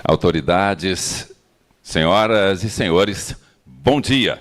Autoridades, senhoras e senhores, bom dia.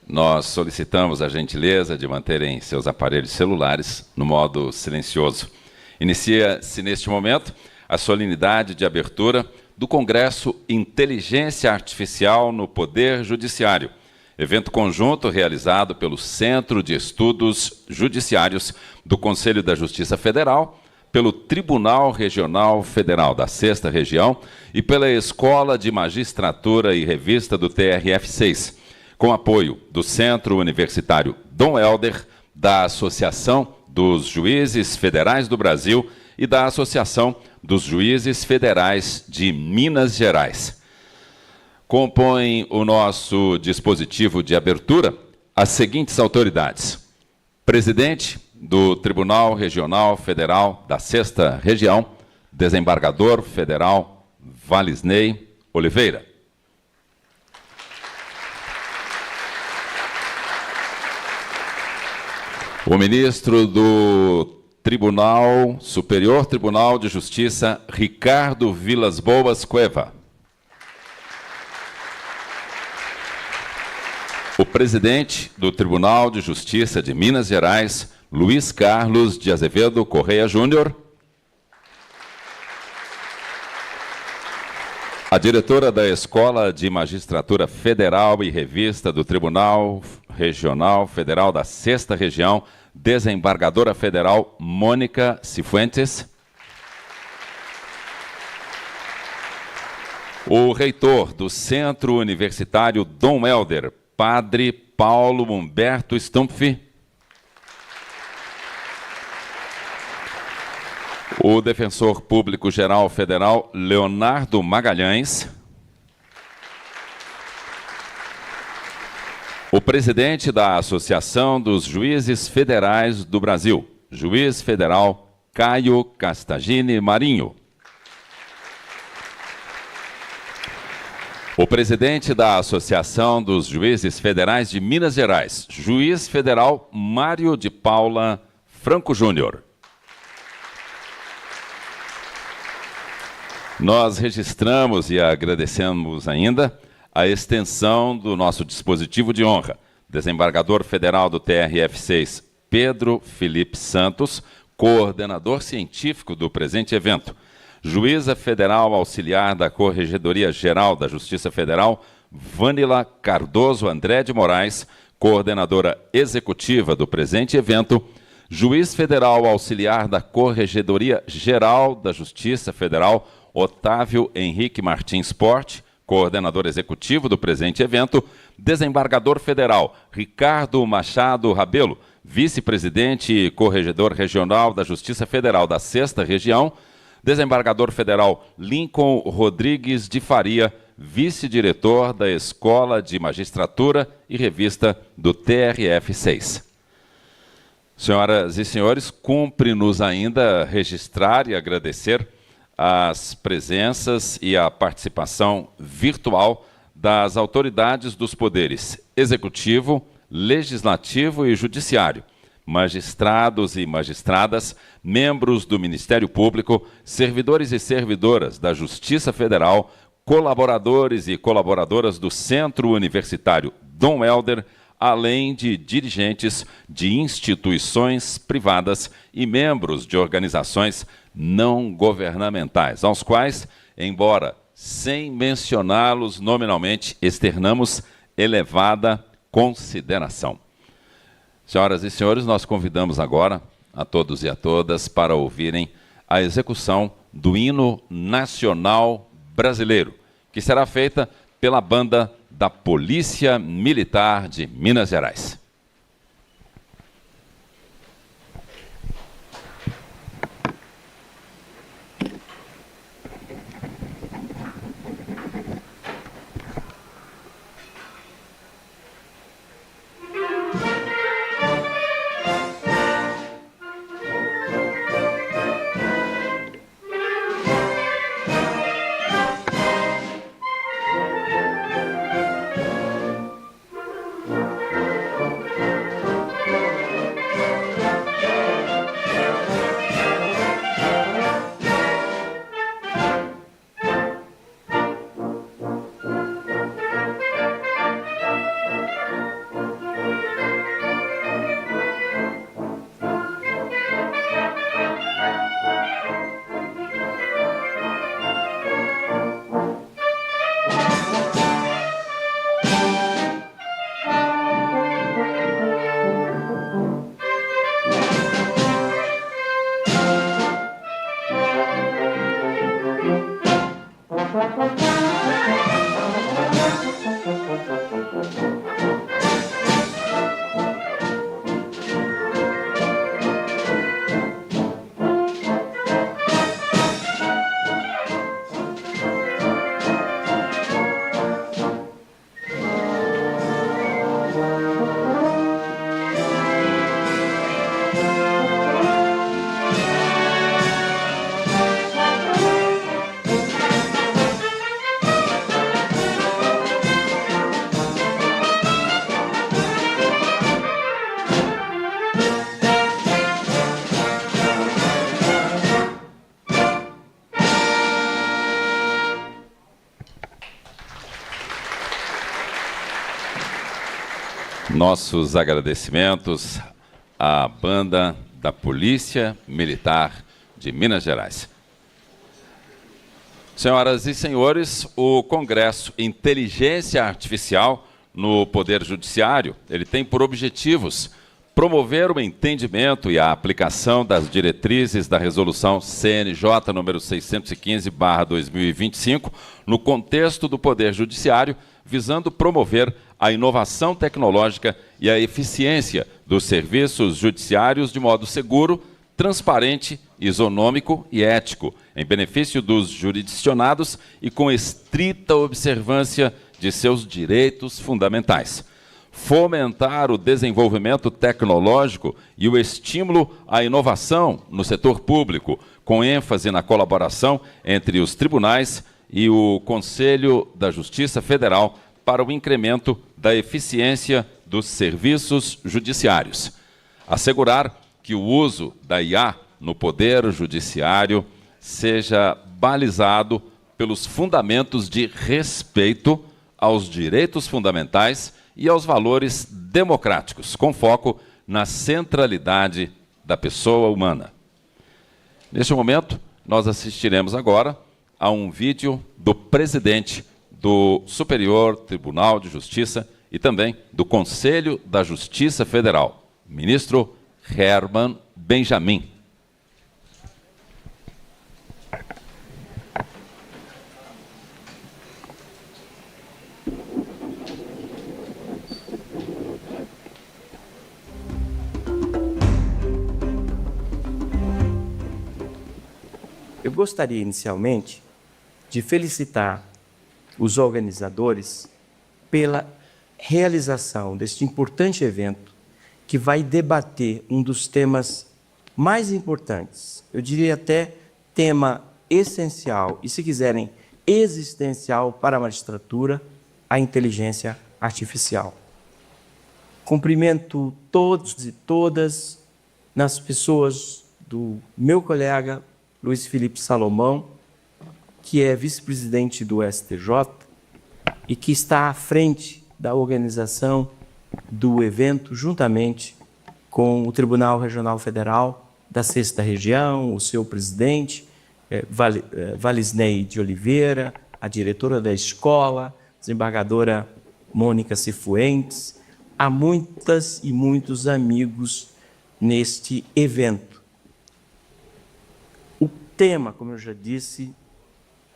Nós solicitamos a gentileza de manterem seus aparelhos celulares no modo silencioso. Inicia-se neste momento a solenidade de abertura do Congresso Inteligência Artificial no Poder Judiciário, evento conjunto realizado pelo Centro de Estudos Judiciários do Conselho da Justiça Federal, pelo Tribunal Regional Federal da 6ª Região e pela Escola de Magistratura e Revista do TRF6, com apoio do Centro Universitário Dom Helder, da Associação dos Juízes Federais do Brasil e da Associação dos Juízes Federais de Minas Gerais. Compõem o nosso dispositivo de abertura as seguintes autoridades: presidente do Tribunal Regional Federal da 6ª Região, desembargador federal Valisney Oliveira. O ministro do Superior Tribunal de Justiça, Ricardo Vilas Boas Cueva. O presidente do Tribunal de Justiça de Minas Gerais, Luiz Carlos de Azevedo Correia Júnior. A diretora da Escola de Magistratura Federal e Revista do Tribunal Regional Federal da 6ª Região, desembargadora federal Mônica Cifuentes. O reitor do Centro Universitário Dom Helder, Padre Paulo Humberto Stumpf. O defensor público-geral federal Leonardo Magalhães. O presidente da Associação dos Juízes Federais do Brasil, juiz federal Caio Castagini Marinho. O presidente da Associação dos Juízes Federais de Minas Gerais, juiz federal Mário de Paula Franco Júnior. Nós registramos e agradecemos ainda a extensão do nosso dispositivo de honra. Desembargador federal do TRF6, Pedro Felipe Santos, coordenador científico do presente evento. Juíza federal auxiliar da Corregedoria Geral da Justiça Federal, Vânila Cardoso André de Moraes, coordenadora executiva do presente evento. Juiz federal auxiliar da Corregedoria Geral da Justiça Federal, Otávio Henrique Martins Porte, coordenador executivo do presente evento. Desembargador federal Ricardo Machado Rabelo, vice-presidente e corregedor regional da Justiça Federal da 6ª Região. Desembargador federal Lincoln Rodrigues de Faria, vice-diretor da Escola de Magistratura e Revista do TRF6. Senhoras e senhores, cumpre-nos ainda registrar e agradecer as presenças e a participação virtual das autoridades dos poderes executivo, legislativo e judiciário, magistrados e magistradas, membros do Ministério Público, servidores e servidoras da Justiça Federal, colaboradores e colaboradoras do Centro Universitário Dom Helder, além de dirigentes de instituições privadas e membros de organizações não governamentais, aos quais, embora sem mencioná-los nominalmente, externamos elevada consideração. Senhoras e senhores, nós convidamos agora a todos e a todas para ouvirem a execução do Hino Nacional Brasileiro, que será feita pela Banda da Polícia Militar de Minas Gerais. Nossos agradecimentos à banda da Polícia Militar de Minas Gerais. Senhoras e senhores, o Congresso Inteligência Artificial no Poder Judiciário, ele tem por objetivos promover o entendimento e a aplicação das diretrizes da Resolução CNJ número 615/2025 no contexto do Poder Judiciário, visando promover a inovação tecnológica e a eficiência dos serviços judiciários de modo seguro, transparente, isonômico e ético, em benefício dos jurisdicionados e com estrita observância de seus direitos fundamentais. Fomentar o desenvolvimento tecnológico e o estímulo à inovação no setor público, com ênfase na colaboração entre os tribunais e o Conselho da Justiça Federal para o incremento da eficiência dos serviços judiciários. Assegurar que o uso da IA no Poder Judiciário seja balizado pelos fundamentos de respeito aos direitos fundamentais e aos valores democráticos, com foco na centralidade da pessoa humana. Neste momento, nós assistiremos agora a um vídeo do presidente do Superior Tribunal de Justiça e também do Conselho da Justiça Federal, ministro Herman Benjamin. Eu gostaria inicialmente de felicitar os organizadores pela realização deste importante evento que vai debater um dos temas mais importantes, eu diria até tema essencial e, se quiserem, existencial para a magistratura, a inteligência artificial. Cumprimento todos e todas nas pessoas do meu colega Luiz Felipe Salomão, que é vice-presidente do STJ e que está à frente da organização do evento, juntamente com o Tribunal Regional Federal da 6ª Região, o seu presidente, Valisney de Oliveira, a diretora da escola, desembargadora Mônica Cifuentes. Há muitas e muitos amigos neste evento. O tema, como eu já disse,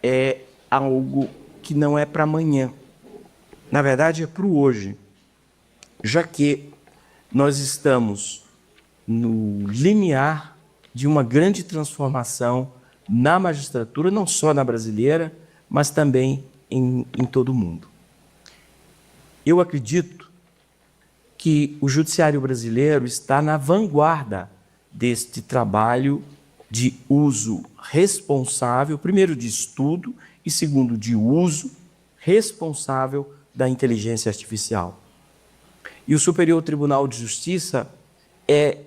é algo que não é para amanhã. Na verdade, é para o hoje, já que nós estamos no limiar de uma grande transformação na magistratura, não só na brasileira, mas também em todo o mundo. Eu acredito que o judiciário brasileiro está na vanguarda deste trabalho de uso responsável, primeiro de estudo e segundo de uso responsável da inteligência artificial. E o Superior Tribunal de Justiça é,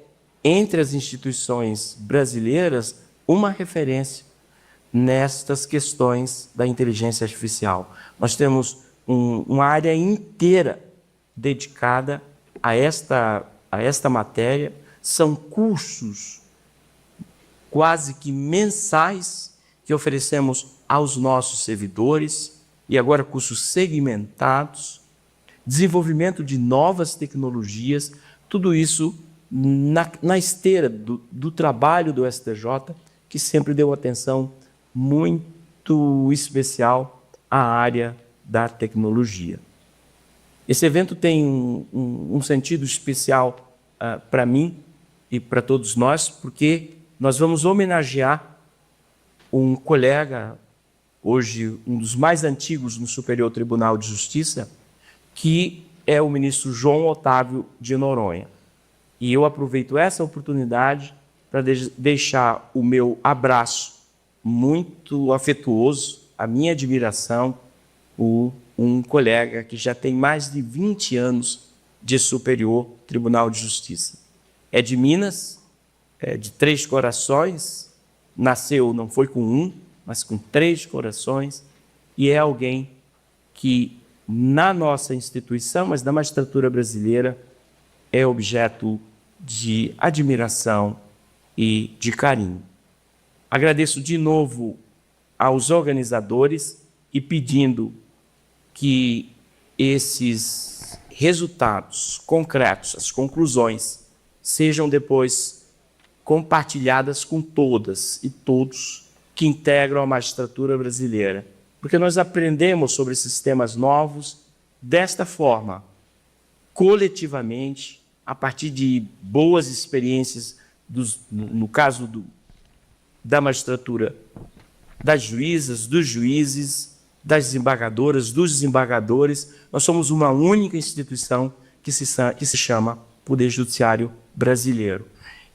entre as instituições brasileiras, uma referência nestas questões da inteligência artificial. Nós temos uma área inteira dedicada a esta matéria, são cursos quase que mensais que oferecemos aos nossos servidores, e agora cursos segmentados, desenvolvimento de novas tecnologias, tudo isso na esteira do trabalho do STJ, que sempre deu atenção muito especial à área da tecnologia. Esse evento tem um sentido especial para mim e para todos nós, porque nós vamos homenagear um colega, hoje um dos mais antigos no Superior Tribunal de Justiça, que é o ministro João Otávio de Noronha. E eu aproveito essa oportunidade para deixar o meu abraço muito afetuoso, a minha admiração, por um colega que já tem mais de 20 anos de Superior Tribunal de Justiça. É de Minas, é de Três Corações, nasceu, não foi com um, mas com 3 corações, e é alguém que na nossa instituição, mas na magistratura brasileira, é objeto de admiração e de carinho. Agradeço de novo aos organizadores e pedindo que esses resultados concretos, as conclusões, sejam depois compartilhadas com todas e todos que integram a magistratura brasileira, porque nós aprendemos sobre esses temas novos desta forma, coletivamente, a partir de boas experiências, no caso da magistratura, das juízas, dos juízes, das desembargadoras, dos desembargadores. Nós somos uma única instituição que se chama Poder Judiciário Brasileiro.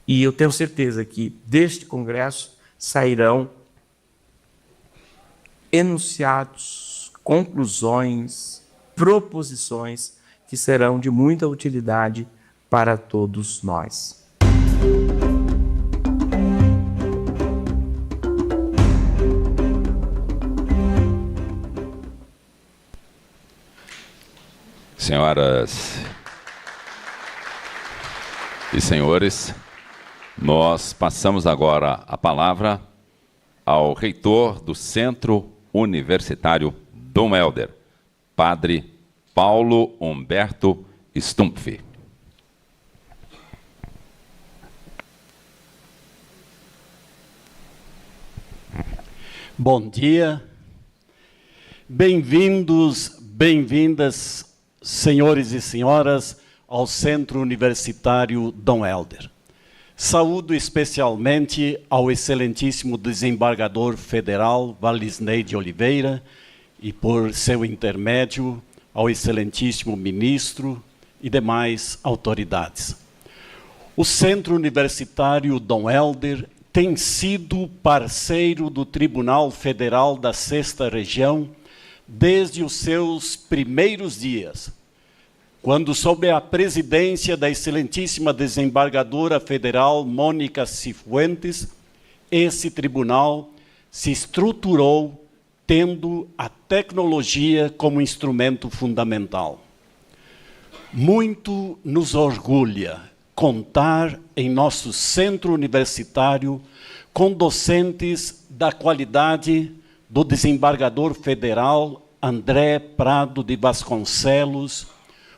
E eu tenho certeza que deste congresso sairão enunciados, conclusões, proposições que serão de muita utilidade para todos nós. Senhoras e senhores, nós passamos agora a palavra ao reitor do Centro Universitário Dom Helder, Padre Paulo Humberto Stumpf. Bom dia, bem-vindos, bem-vindas, senhores e senhoras, ao Centro Universitário Dom Helder. Saúdo especialmente ao excelentíssimo desembargador federal Valisney de Oliveira e, por seu intermédio, ao excelentíssimo ministro e demais autoridades. O Centro Universitário Dom Helder tem sido parceiro do Tribunal Federal da Sexta Região desde os seus primeiros dias, quando, sob a presidência da excelentíssima desembargadora federal Mônica Cifuentes, esse tribunal se estruturou tendo a tecnologia como instrumento fundamental. Muito nos orgulha contar em nosso centro universitário com docentes da qualidade do desembargador federal André Prado de Vasconcelos,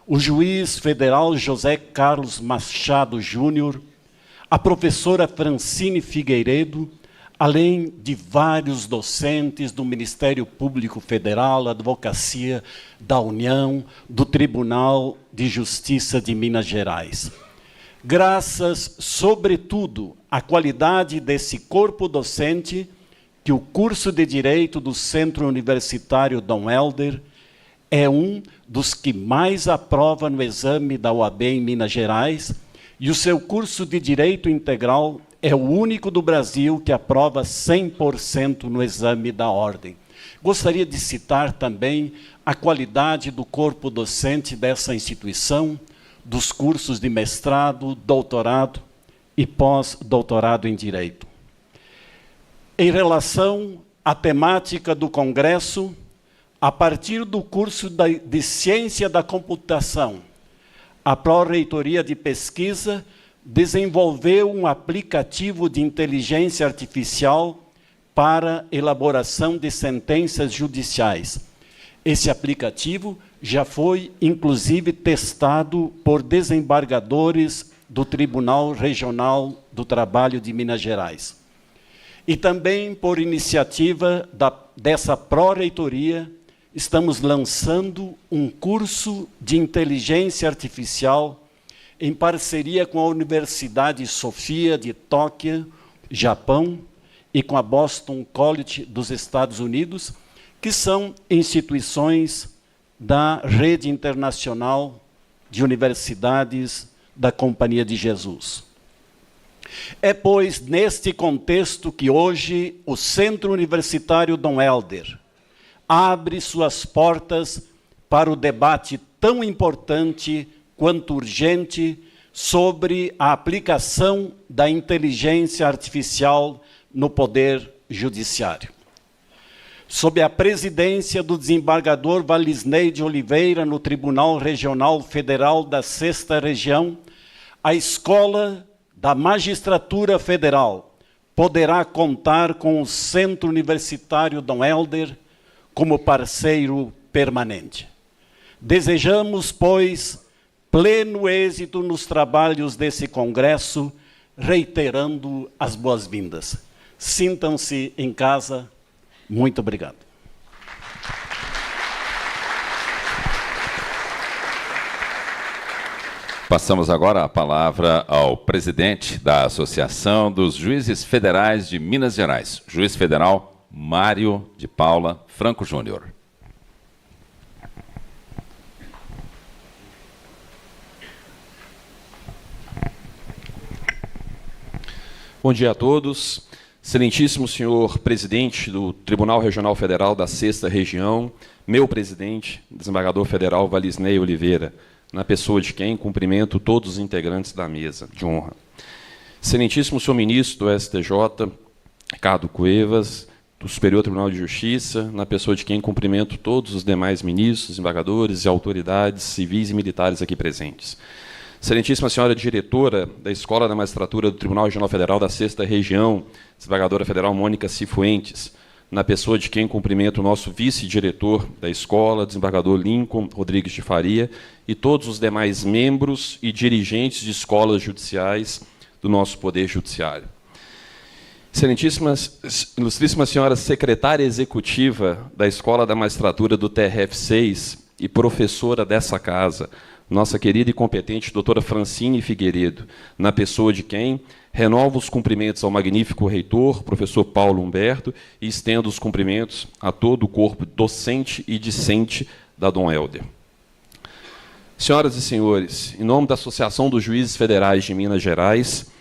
o juiz federal José Carlos Machado Júnior, a professora Francine Figueiredo, além de vários docentes do Ministério Público Federal, Advocacia da União, do Tribunal de Justiça de Minas Gerais. Graças, sobretudo, à qualidade desse corpo docente, que o curso de Direito do Centro Universitário Dom Helder é um dos que mais aprova no exame da OAB em Minas Gerais, e o seu curso de Direito Integral é o único do Brasil que aprova 100% no exame da Ordem. Gostaria de citar também a qualidade do corpo docente dessa instituição, dos cursos de mestrado, doutorado e pós-doutorado em Direito. Em relação à temática do Congresso, a partir do curso de Ciência da Computação, a Pró-Reitoria de Pesquisa desenvolveu um aplicativo de inteligência artificial para elaboração de sentenças judiciais. Esse aplicativo já foi, inclusive, testado por desembargadores do Tribunal Regional do Trabalho de Minas Gerais. E também, por iniciativa dessa Pró-Reitoria, estamos lançando um curso de inteligência artificial em parceria com a Universidade Sofia de Tóquio, Japão, e com a Boston College dos Estados Unidos, que são instituições da Rede Internacional de Universidades da Companhia de Jesus. É, pois, neste contexto que hoje o Centro Universitário Dom Helder abre suas portas para o debate tão importante quanto urgente sobre a aplicação da inteligência artificial no Poder Judiciário. sob a presidência do desembargador Valisney de Oliveira, no Tribunal Regional Federal da 6ª Região, a Escola da Magistratura Federal poderá contar com o Centro Universitário Dom Helder como parceiro permanente. Desejamos, pois, pleno êxito nos trabalhos desse congresso, reiterando as boas-vindas. Sintam-se em casa. Muito obrigado. Passamos agora a palavra ao presidente da Associação dos Juízes Federais de Minas Gerais, juiz federal Mário de Paula Franco Júnior. Bom dia a todos. Excelentíssimo senhor presidente do Tribunal Regional Federal da 6ª Região, meu presidente, desembargador federal Valisney Oliveira, na pessoa de quem cumprimento todos os integrantes da mesa de honra. Excelentíssimo senhor ministro do STJ, Ricardo Cuevas, do Superior Tribunal de Justiça, na pessoa de quem cumprimento todos os demais ministros, desembargadores e autoridades civis e militares aqui presentes. Excelentíssima senhora diretora da Escola da Magistratura do Tribunal Regional Federal da 6ª Região, desembargadora federal Mônica Cifuentes, na pessoa de quem cumprimento o nosso vice-diretor da escola, desembargador Lincoln Rodrigues de Faria, e todos os demais membros e dirigentes de escolas judiciais do nosso Poder Judiciário. Ilustríssima senhora secretária executiva da Escola da Magistratura do TRF6 e professora dessa casa, nossa querida e competente doutora Francine Figueiredo, na pessoa de quem renovo os cumprimentos ao magnífico reitor, professor Paulo Humberto, e estendo os cumprimentos a todo o corpo docente e discente da Dom Helder. Senhoras e senhores, em nome da Associação dos Juízes Federais de Minas Gerais,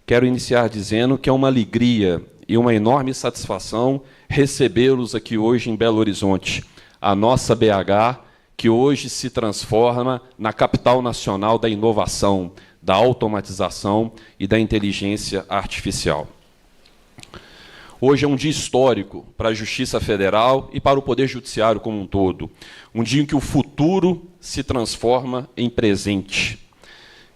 quero iniciar dizendo que é uma alegria e uma enorme satisfação recebê-los aqui hoje em Belo Horizonte, a nossa BH, que hoje se transforma na capital nacional da inovação, da automatização e da inteligência artificial. Hoje é um dia histórico para a Justiça Federal e para o Poder Judiciário como um todo. Um dia em que o futuro se transforma em presente.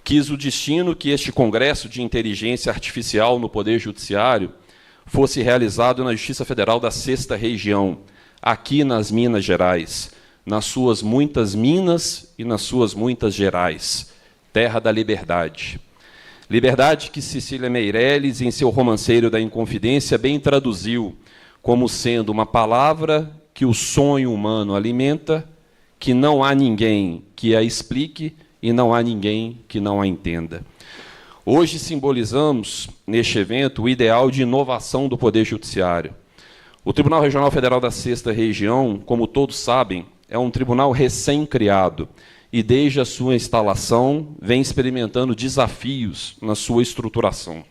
Quis o destino que este Congresso de Inteligência Artificial no Poder Judiciário fosse realizado na Justiça Federal da 6ª Região, aqui nas Minas Gerais, nas suas muitas Minas e nas suas muitas Gerais, terra da liberdade. Liberdade que Cecília Meirelles, em seu Romanceiro da Inconfidência, bem traduziu como sendo uma palavra que o sonho humano alimenta, que não há ninguém que a explique e não há ninguém que não a entenda. Hoje simbolizamos, neste evento, o ideal de inovação do Poder Judiciário. O Tribunal Regional Federal da 6ª Região, como todos sabem, é um tribunal recém-criado e, desde a sua instalação, vem experimentando desafios na sua estruturação.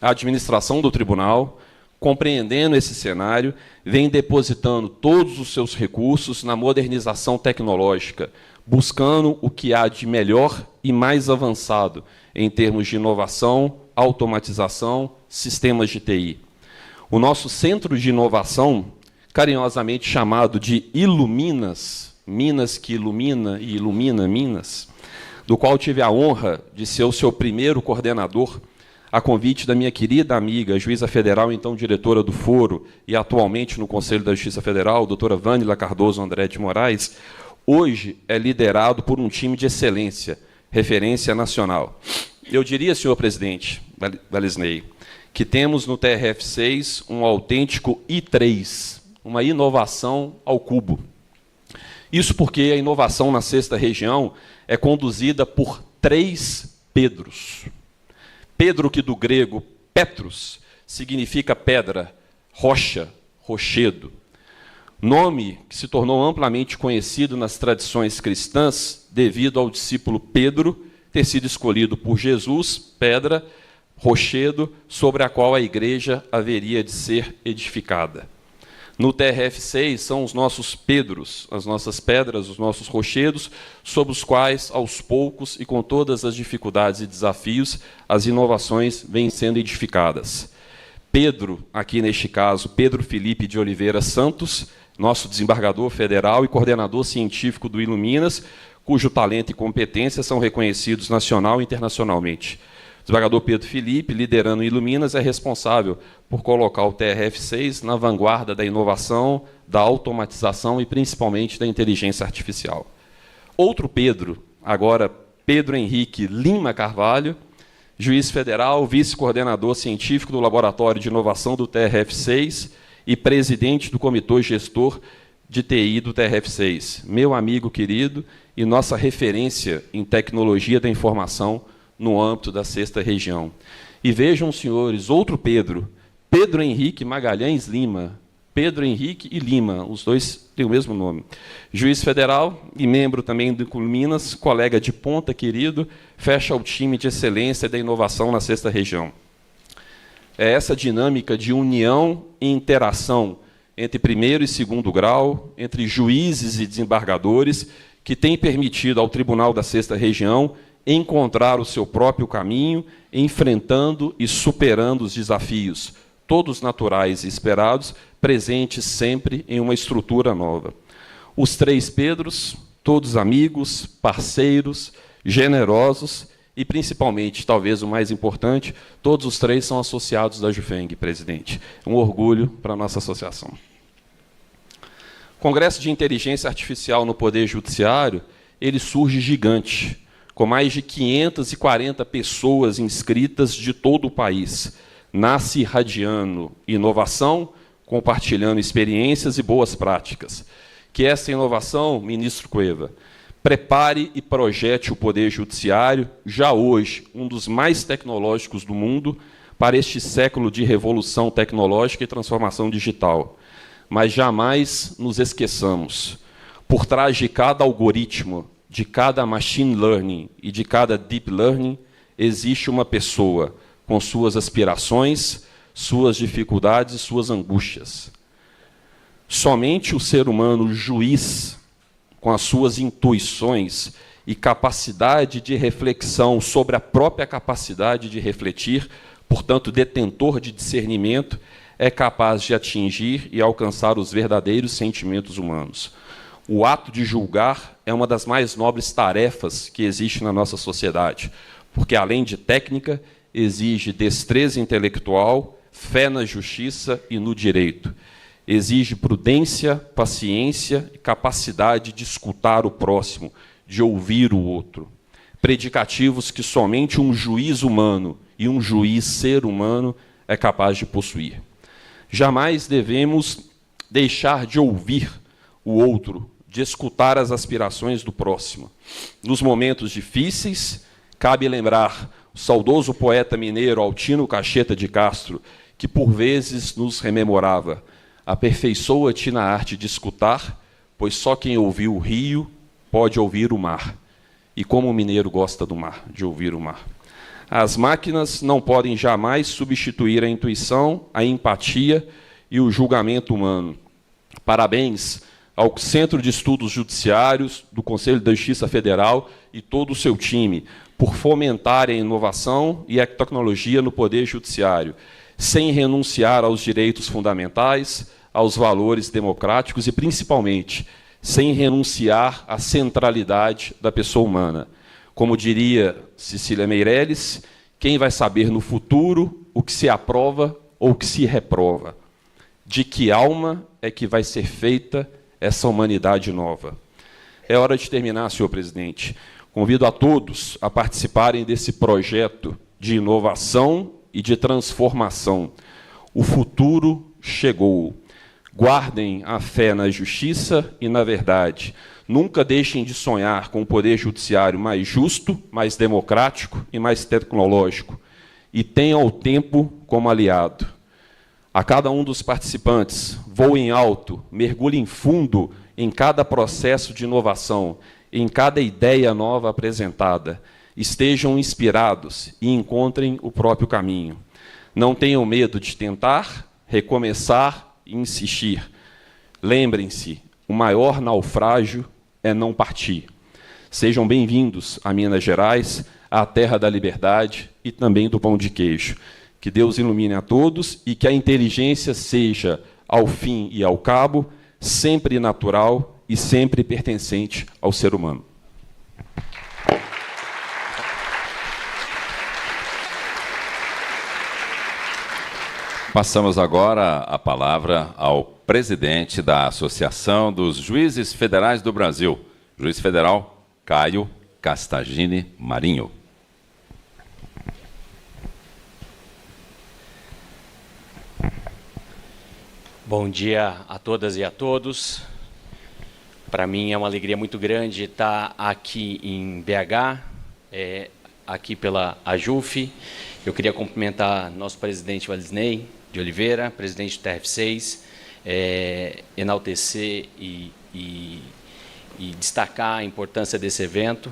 A administração do tribunal, compreendendo esse cenário, vem depositando todos os seus recursos na modernização tecnológica, buscando o que há de melhor e mais avançado em termos de inovação, automatização, sistemas de TI. O nosso centro de inovação, carinhosamente chamado de Iluminas, Minas que ilumina e ilumina Minas, do qual tive a honra de ser o seu primeiro coordenador, a convite da minha querida amiga, juíza federal, então diretora do Foro, e atualmente no Conselho da Justiça Federal, doutora Vânila Cardoso André de Moraes, hoje é liderado por um time de excelência, referência nacional. Eu diria, senhor presidente Valisney, que temos no TRF6 um autêntico I3, uma inovação ao cubo. Isso porque a inovação na 6ª Região é conduzida por 3 Pedros. Pedro, que do grego Petros, significa pedra, rocha, rochedo. Nome que se tornou amplamente conhecido nas tradições cristãs devido ao discípulo Pedro ter sido escolhido por Jesus, pedra, rochedo, sobre a qual a igreja haveria de ser edificada. No TRF6 são os nossos Pedros, as nossas pedras, os nossos rochedos, sobre os quais, aos poucos e com todas as dificuldades e desafios, as inovações vêm sendo edificadas. Pedro, aqui neste caso, Pedro Felipe de Oliveira Santos, nosso desembargador federal e coordenador científico do Iluminas, cujo talento e competência são reconhecidos nacional e internacionalmente. O desembargador Pedro Felipe, liderando o Iluminas, é responsável por colocar o TRF6 na vanguarda da inovação, da automatização e principalmente da inteligência artificial. Outro Pedro, agora Pedro Henrique Lima Carvalho, juiz federal, vice-coordenador científico do Laboratório de Inovação do TRF6 e presidente do Comitê Gestor de TI do TRF6, meu amigo querido e nossa referência em tecnologia da informação no âmbito da 6ª Região. E vejam, senhores, outro Pedro, Pedro Henrique Magalhães Lima, Pedro Henrique e Lima, os dois têm o mesmo nome. Juiz federal e membro também do Iluminas, colega de ponta querido, fecha o time de excelência da inovação na 6ª Região. É essa dinâmica de união e interação entre primeiro e segundo grau, entre juízes e desembargadores, que tem permitido ao Tribunal da 6ª Região encontrar o seu próprio caminho, enfrentando e superando os desafios, todos naturais e esperados, presentes sempre em uma estrutura nova. Os 3 Pedros, todos amigos, parceiros, generosos e, principalmente, talvez o mais importante, todos os 3 são associados da Jufeng, presidente. Um orgulho para a nossa associação. Congresso de Inteligência Artificial no Poder Judiciário, ele surge gigante, com mais de 540 pessoas inscritas de todo o país. Nasce irradiando inovação, compartilhando experiências e boas práticas. Que essa inovação, ministro Cueva, prepare e projete o Poder Judiciário, já hoje um dos mais tecnológicos do mundo, para este século de revolução tecnológica e transformação digital. Mas jamais nos esqueçamos, por trás de cada algoritmo, de cada machine learning e de cada deep learning, existe uma pessoa com suas aspirações, suas dificuldades e suas angústias. Somente o ser humano juiz, com as suas intuições e capacidade de reflexão sobre a própria capacidade de refletir, portanto, detentor de discernimento, é capaz de atingir e alcançar os verdadeiros sentimentos humanos. O ato de julgar é uma das mais nobres tarefas que existe na nossa sociedade, porque, além de técnica, exige destreza intelectual, fé na justiça e no direito. Exige prudência, paciência e capacidade de escutar o próximo, de ouvir o outro. Predicativos que somente um juiz humano e um juiz ser humano é capaz de possuir. Jamais devemos deixar de ouvir o outro, de escutar as aspirações do próximo. Nos momentos difíceis, cabe lembrar o saudoso poeta mineiro Altino Cacheta de Castro, que por vezes nos rememorava: aperfeiçoa-te na arte de escutar, pois só quem ouviu o rio pode ouvir o mar. E como o mineiro gosta do mar, de ouvir o mar. As máquinas não podem jamais substituir a intuição, a empatia e o julgamento humano. Parabéns ao Centro de Estudos Judiciários do Conselho da Justiça Federal e todo o seu time por fomentar a inovação e a tecnologia no Poder Judiciário, sem renunciar aos direitos fundamentais, aos valores democráticos e, principalmente, sem renunciar à centralidade da pessoa humana. Como diria Cecília Meirelles, quem vai saber no futuro o que se aprova ou o que se reprova? De que alma é que vai ser feita essa humanidade nova? É hora de terminar, senhor presidente. Convido a todos a participarem desse projeto de inovação e de transformação. O futuro chegou. Guardem a fé na justiça e na verdade. Nunca deixem de sonhar com um poder judiciário mais justo, mais democrático e mais tecnológico. E tenham o tempo como aliado. A cada um dos participantes, voem alto, mergulhem fundo em cada processo de inovação, em cada ideia nova apresentada. Estejam inspirados e encontrem o próprio caminho. Não tenham medo de tentar, recomeçar e insistir. Lembrem-se, o maior naufrágio é não partir. Sejam bem-vindos a Minas Gerais, à terra da liberdade e também do pão de queijo. Que Deus ilumine a todos e que a inteligência seja, ao fim e ao cabo, sempre natural e sempre pertencente ao ser humano. Passamos agora a palavra ao presidente da Associação dos Juízes Federais do Brasil, juiz federal Caio Castagini Marinho. Bom dia a todas e a todos. Para mim é uma alegria muito grande estar aqui em BH, aqui pela AJUF. Eu queria cumprimentar nosso presidente Walisney de Oliveira, presidente do TRF6, enaltecer e destacar a importância desse evento.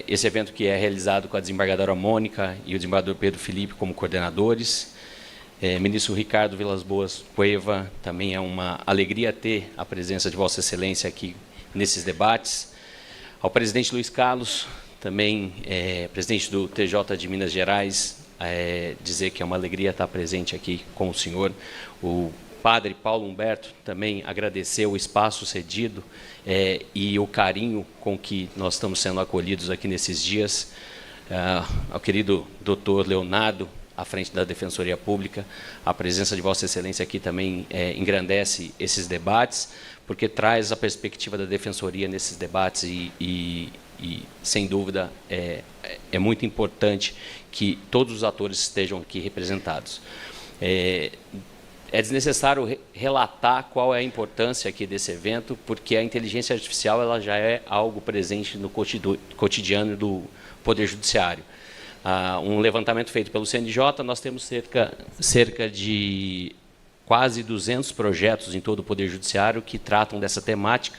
Esse evento que é realizado com a desembargadora Mônica e o desembargador Pedro Felipe como coordenadores. Ministro Ricardo Vilas Boas Cueva, também é uma alegria ter a presença de Vossa Excelência aqui nesses debates. Ao presidente Luiz Carlos, também presidente do TJ de Minas Gerais, dizer que é uma alegria estar presente aqui com o senhor. O padre Paulo Humberto também agradecer o espaço cedido e o carinho com que nós estamos sendo acolhidos aqui nesses dias. Ao querido doutor Leonardo, à frente da Defensoria Pública, a presença de Vossa Excelência aqui também engrandece esses debates, porque traz a perspectiva da Defensoria nesses debates e sem dúvida, é muito importante que todos os atores estejam aqui representados. É desnecessário relatar qual é a importância aqui desse evento, porque a inteligência artificial ela já é algo presente no cotidiano do Poder Judiciário. Um levantamento feito pelo CNJ, nós temos cerca de quase 200 projetos em todo o Poder Judiciário que tratam dessa temática,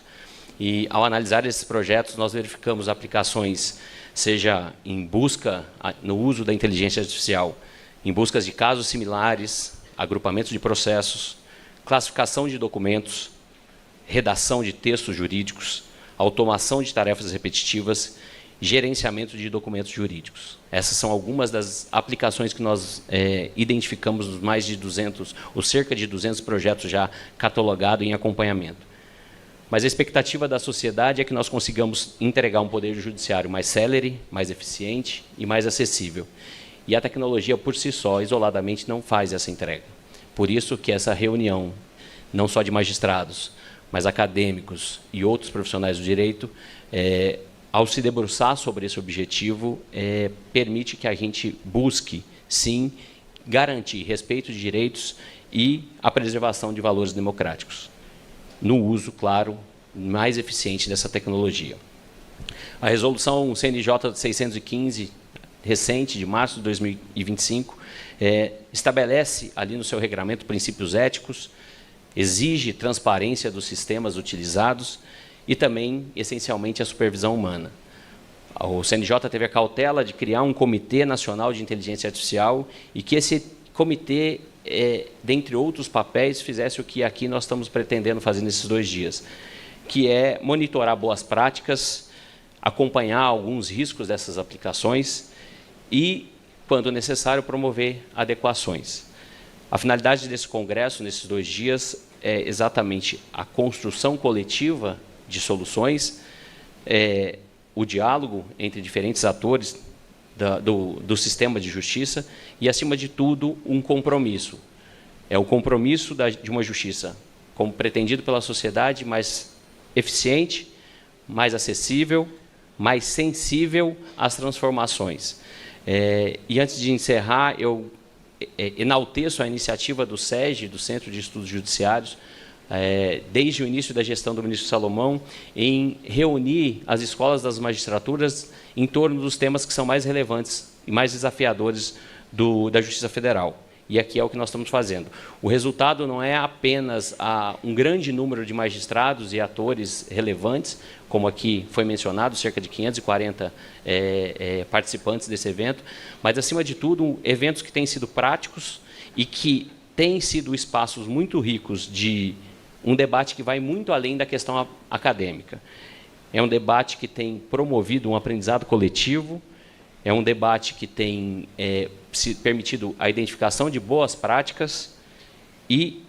e ao analisar esses projetos, nós verificamos aplicações, seja em busca, no uso da inteligência artificial, em buscas de casos similares, agrupamento de processos, classificação de documentos, redação de textos jurídicos, automação de tarefas repetitivas, gerenciamento de documentos jurídicos. Essas são algumas das aplicações que nós identificamos nos mais de 200, ou cerca de 200 projetos já catalogados em acompanhamento. Mas a expectativa da sociedade é que nós consigamos entregar um poder judiciário mais célere, mais eficiente e mais acessível. E a tecnologia, por si só, isoladamente, não faz essa entrega. Por isso que essa reunião, não só de magistrados, mas acadêmicos e outros profissionais do direito, ao se debruçar sobre esse objetivo, permite que a gente busque, sim, garantir respeito de direitos e a preservação de valores democráticos, no uso, claro, mais eficiente dessa tecnologia. A resolução CNJ 615, recente, de março de 2025, estabelece ali no seu regramento princípios éticos, exige transparência dos sistemas utilizados e também, essencialmente, a supervisão humana. O CNJ teve a cautela de criar um Comitê Nacional de Inteligência Artificial e que esse comitê, dentre outros papéis, fizesse o que aqui nós estamos pretendendo fazer nesses 2 dias, que é monitorar boas práticas, acompanhar alguns riscos dessas aplicações e, quando necessário, promover adequações. A finalidade desse congresso, nesses 2 dias, é exatamente a construção coletiva de soluções, o diálogo entre diferentes atores do sistema de justiça e, acima de tudo, um compromisso. É o compromisso de uma justiça, como pretendido pela sociedade, mais eficiente, mais acessível, mais sensível às transformações. E, antes de encerrar, eu enalteço a iniciativa do SEGE, do Centro de Estudos Judiciários, desde o início da gestão do ministro Salomão, em reunir as escolas das magistraturas em torno dos temas que são mais relevantes e mais desafiadores da Justiça Federal. E aqui é o que nós estamos fazendo. O resultado não é apenas um grande número de magistrados e atores relevantes, como aqui foi mencionado, cerca de 540 participantes desse evento, mas, acima de tudo, eventos que têm sido práticos e que têm sido espaços muito ricos de um debate que vai muito além da questão acadêmica. É um debate que tem promovido um aprendizado coletivo É um debate que tem permitido a identificação de boas práticas e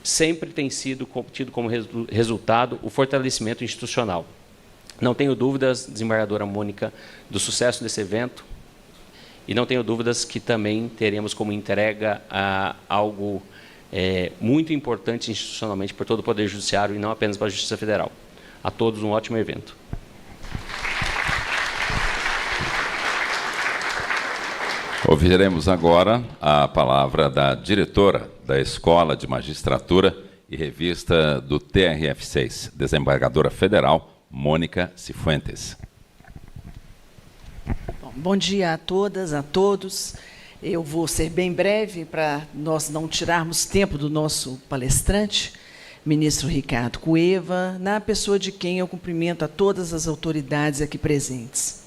sempre tem sido tido como resultado o fortalecimento institucional. Não tenho dúvidas, desembargadora Mônica, do sucesso desse evento, e não tenho dúvidas que também teremos como entrega algo muito importante institucionalmente para todo o Poder Judiciário e não apenas para a Justiça Federal. A todos um ótimo evento. Ouviremos agora a palavra da diretora da Escola de Magistratura e Revista do TRF6, desembargadora federal Mônica Cifuentes. Bom dia a todas, a todos. Eu vou ser bem breve para nós não tirarmos tempo do nosso palestrante, ministro Ricardo Cueva, na pessoa de quem eu cumprimento a todas as autoridades aqui presentes.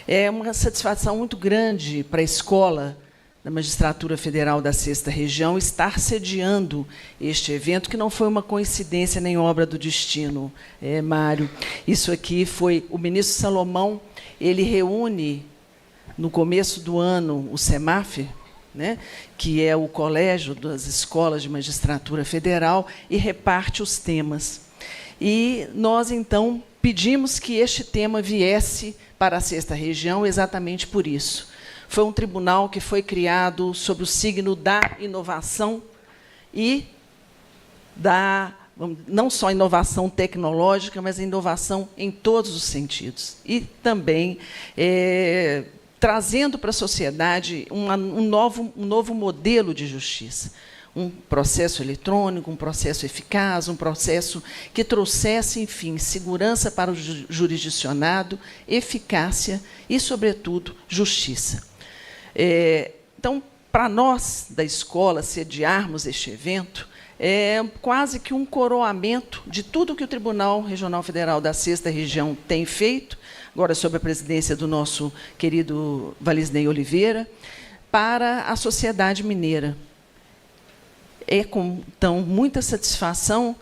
É uma satisfação muito grande para a Escola da Magistratura Federal da 6ª Região estar sediando este evento, que não foi uma coincidência nem obra do destino, Mário. Isso aqui foi o ministro Salomão, ele reúne, no começo do ano, o CEMAF, né, que é o Colégio das Escolas de Magistratura Federal, e reparte os temas. E nós, então, pedimos que este tema viesse para a 6ª Região exatamente por isso. Foi um tribunal que foi criado sob o signo da inovação e não só inovação tecnológica, mas inovação em todos os sentidos. E também trazendo para a sociedade um novo modelo de justiça. Um processo eletrônico, um processo eficaz, um processo que trouxesse, enfim, segurança para o jurisdicionado, eficácia e, sobretudo, justiça. Então, para nós, da escola, sediarmos este evento, é quase que um coroamento de tudo que o Tribunal Regional Federal da 6ª Região tem feito, agora sob a presidência do nosso querido Valisney Oliveira, para a sociedade mineira. É com, então, muita satisfação,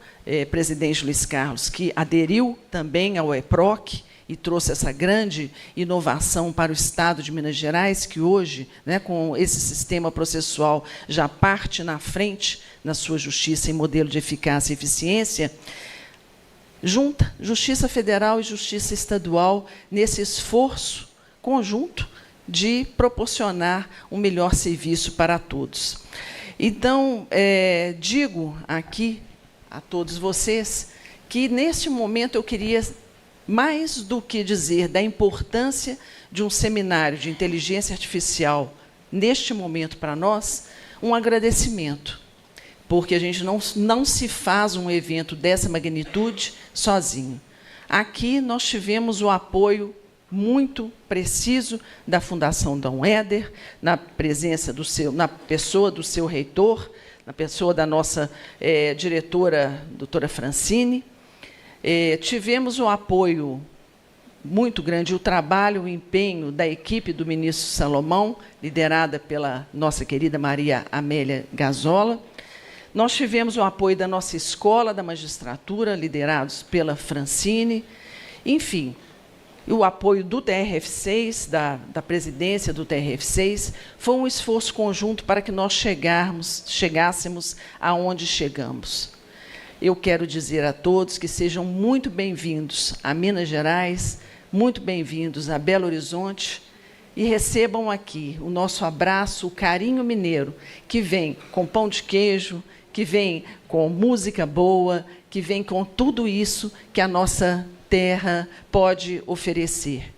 presidente Luiz Carlos, que aderiu também ao EPROC e trouxe essa grande inovação para o Estado de Minas Gerais, que hoje, né, com esse sistema processual, já parte na frente na sua justiça em modelo de eficácia e eficiência, junta Justiça Federal e Justiça Estadual nesse esforço conjunto de proporcionar um melhor serviço para todos. Então, digo aqui a todos vocês que, neste momento, eu queria, mais do que dizer da importância de um seminário de inteligência artificial, neste momento, para nós, um agradecimento, porque a gente não se faz um evento dessa magnitude sozinho. Aqui nós tivemos o apoio muito preciso da Fundação Dom Éder, na presença na pessoa do seu reitor, na pessoa da nossa diretora, doutora Francine. Tivemos o apoio muito grande, o trabalho, o empenho da equipe do ministro Salomão, liderada pela nossa querida Maria Amélia Gazola. Nós tivemos o apoio da nossa Escola da Magistratura, liderados pela Francine. Enfim, o apoio do TRF6, da presidência do TRF6, foi um esforço conjunto para que nós chegássemos aonde chegamos. Eu quero dizer a todos que sejam muito bem-vindos a Minas Gerais, muito bem-vindos a Belo Horizonte, e recebam aqui o nosso abraço, o carinho mineiro, que vem com pão de queijo, que vem com música boa, que vem com tudo isso que a nossa terra pode oferecer.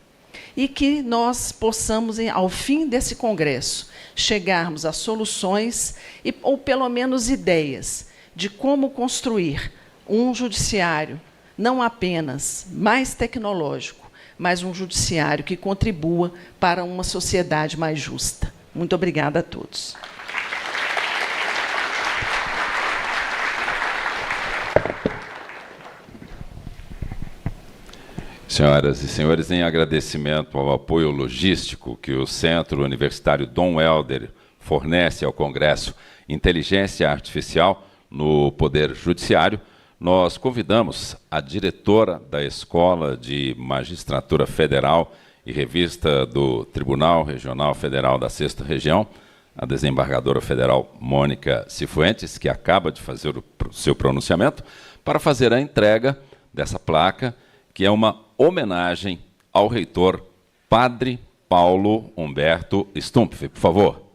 E que nós possamos, ao fim desse congresso, chegarmos a soluções, ou pelo menos ideias, de como construir um judiciário, não apenas mais tecnológico, mas um judiciário que contribua para uma sociedade mais justa. Muito obrigada a todos. Senhoras e senhores, em agradecimento ao apoio logístico que o Centro Universitário Dom Helder fornece ao Congresso Inteligência Artificial no Poder Judiciário, nós convidamos a diretora da Escola de Magistratura Federal e revista do Tribunal Regional Federal da 6ª Região, a desembargadora federal Mônica Cifuentes, que acaba de fazer o seu pronunciamento, para fazer a entrega dessa placa, que é uma homenagem ao reitor Padre Paulo Humberto Stumpf. Por favor.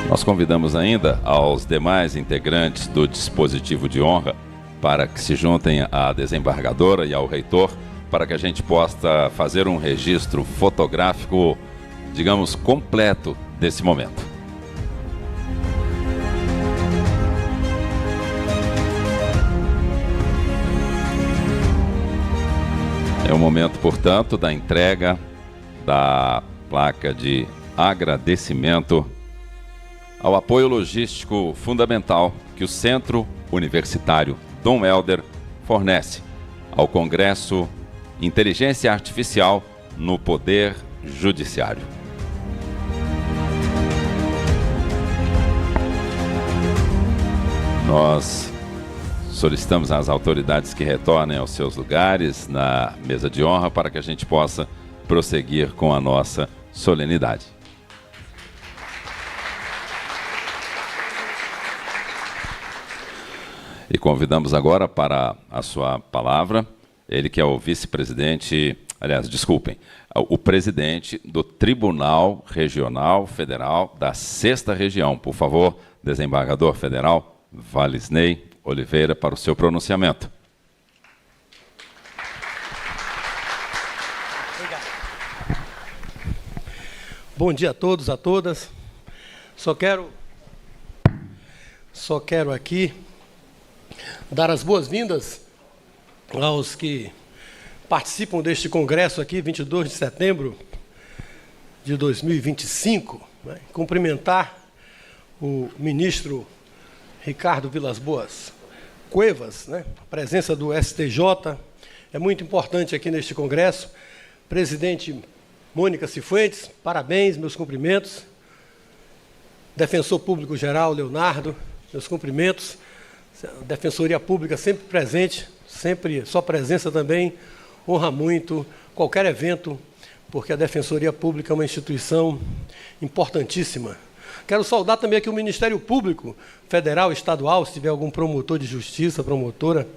Nós convidamos ainda aos demais integrantes do dispositivo de honra para que se juntem à desembargadora e ao reitor, para que a gente possa fazer um registro fotográfico, digamos, completo desse momento. É o momento, portanto, da entrega da placa de agradecimento ao apoio logístico fundamental que o Centro Universitário Dom Helder fornece ao Congresso Inteligência Artificial no Poder Judiciário. Nós solicitamos às autoridades que retornem aos seus lugares na mesa de honra para que a gente possa prosseguir com a nossa solenidade. E convidamos agora para a sua palavra, ele que é o vice-presidente, aliás, desculpem, o presidente do Tribunal Regional Federal da 6ª Região. Por favor, desembargador federal Valisney Oliveira, para o seu pronunciamento. Obrigado. Bom dia a todos, a todas. Só quero aqui dar as boas-vindas aos que participam deste congresso aqui, 22 de setembro de 2025, né? Cumprimentar o ministro Ricardo Vilas Boas Cuevas, né? A presença do STJ é muito importante aqui neste congresso. Presidente Mônica Cifuentes, parabéns, meus cumprimentos. Defensor Público Geral Leonardo, meus cumprimentos. Defensoria Pública sempre presente, sempre, sua presença também honra muito qualquer evento, porque a Defensoria Pública é uma instituição importantíssima. Quero saudar também aqui o Ministério Público Federal, Estadual, se tiver algum promotor de justiça, promotora